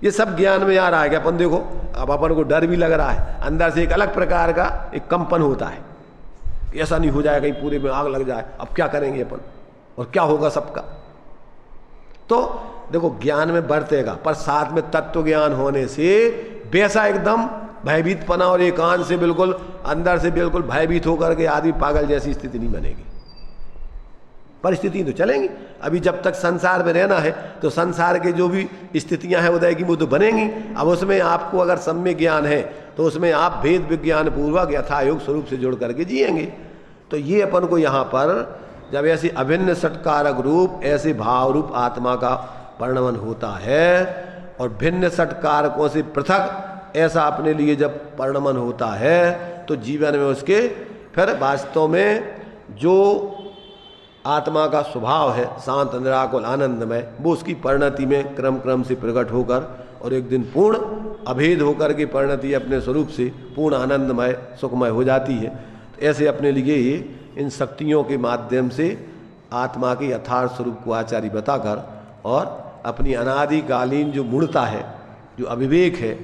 Speaker 1: ये सब ज्ञान में आ रहा है कि अपन देखो, अब अपन को डर भी लग रहा है, अंदर से एक अलग प्रकार का एक कंपन होता है, ऐसा नहीं हो जाए कहीं पूरे में आग लग जाए, अब क्या करेंगे अपन और क्या होगा सबका। तो देखो ज्ञान में बढ़तेगा, पर साथ में तत्व ज्ञान होने से वैसा एकदम भयभीतपना और एकांत से बिल्कुल अंदर से बिल्कुल भयभीत होकर के आदमी पागल जैसी स्थिति नहीं बनेगी। परिस्थिति तो चलेंगी, अभी जब तक संसार में रहना है तो संसार के जो भी स्थितियां हैं उदय की वो तो बनेंगी। अब उसमें आपको अगर सम्यक ज्ञान है तो उसमें आप भेद विज्ञान पूर्वक यथायोग स्वरूप से जुड़ करके जिएंगे। तो ये अपन को यहाँ पर जब ऐसे अभिन्न षटकारक रूप, ऐसे भाव रूप आत्मा का परिणमन होता है और भिन्न षटकारकों से पृथक ऐसा अपने लिए जब परिणमन होता है तो जीवन में उसके फिर वास्तव में जो आत्मा का स्वभाव है शांत निराकुल आनंदमय, वो उसकी परिणति में क्रम क्रम से प्रकट होकर और एक दिन पूर्ण अभेद होकर के परिणति अपने स्वरूप से पूर्ण आनंदमय सुखमय हो जाती है। तो ऐसे अपने लिए ही इन शक्तियों के माध्यम से आत्मा के यथार्थ स्वरूप को आचार्य बताकर और अपनी अनादिकालीन जो मूढ़ता है, जो अविवेक है,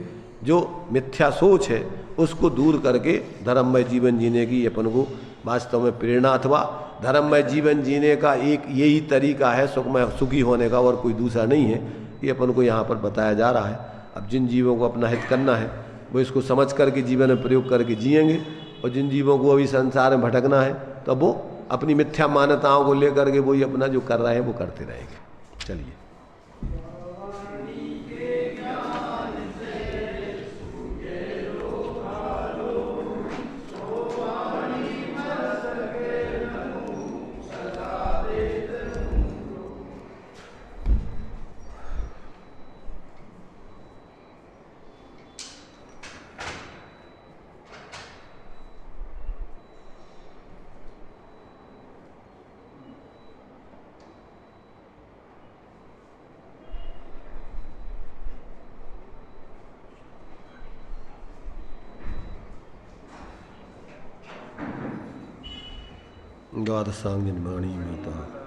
Speaker 1: जो मिथ्या सोच है, उसको दूर करके धर्ममय जीवन जीने की अपन को वास्तव में प्रेरणा अथवा धर्ममय जीवन जीने का एक यही तरीका है सुखमय सुखी होने का, और कोई दूसरा नहीं है। ये अपन को यहाँ पर बताया जा रहा है। अब जिन जीवों को अपना हित करना है वो इसको समझ करके जीवन में प्रयोग करके जिएंगे, और जिन जीवों को अभी संसार में भटकना है तो वो अपनी मिथ्या मान्यताओं को लेकर के वही अपना जो कर रहे हैं वो करते रहेंगे। चलिए। द्वादशांग निर्माणी माता।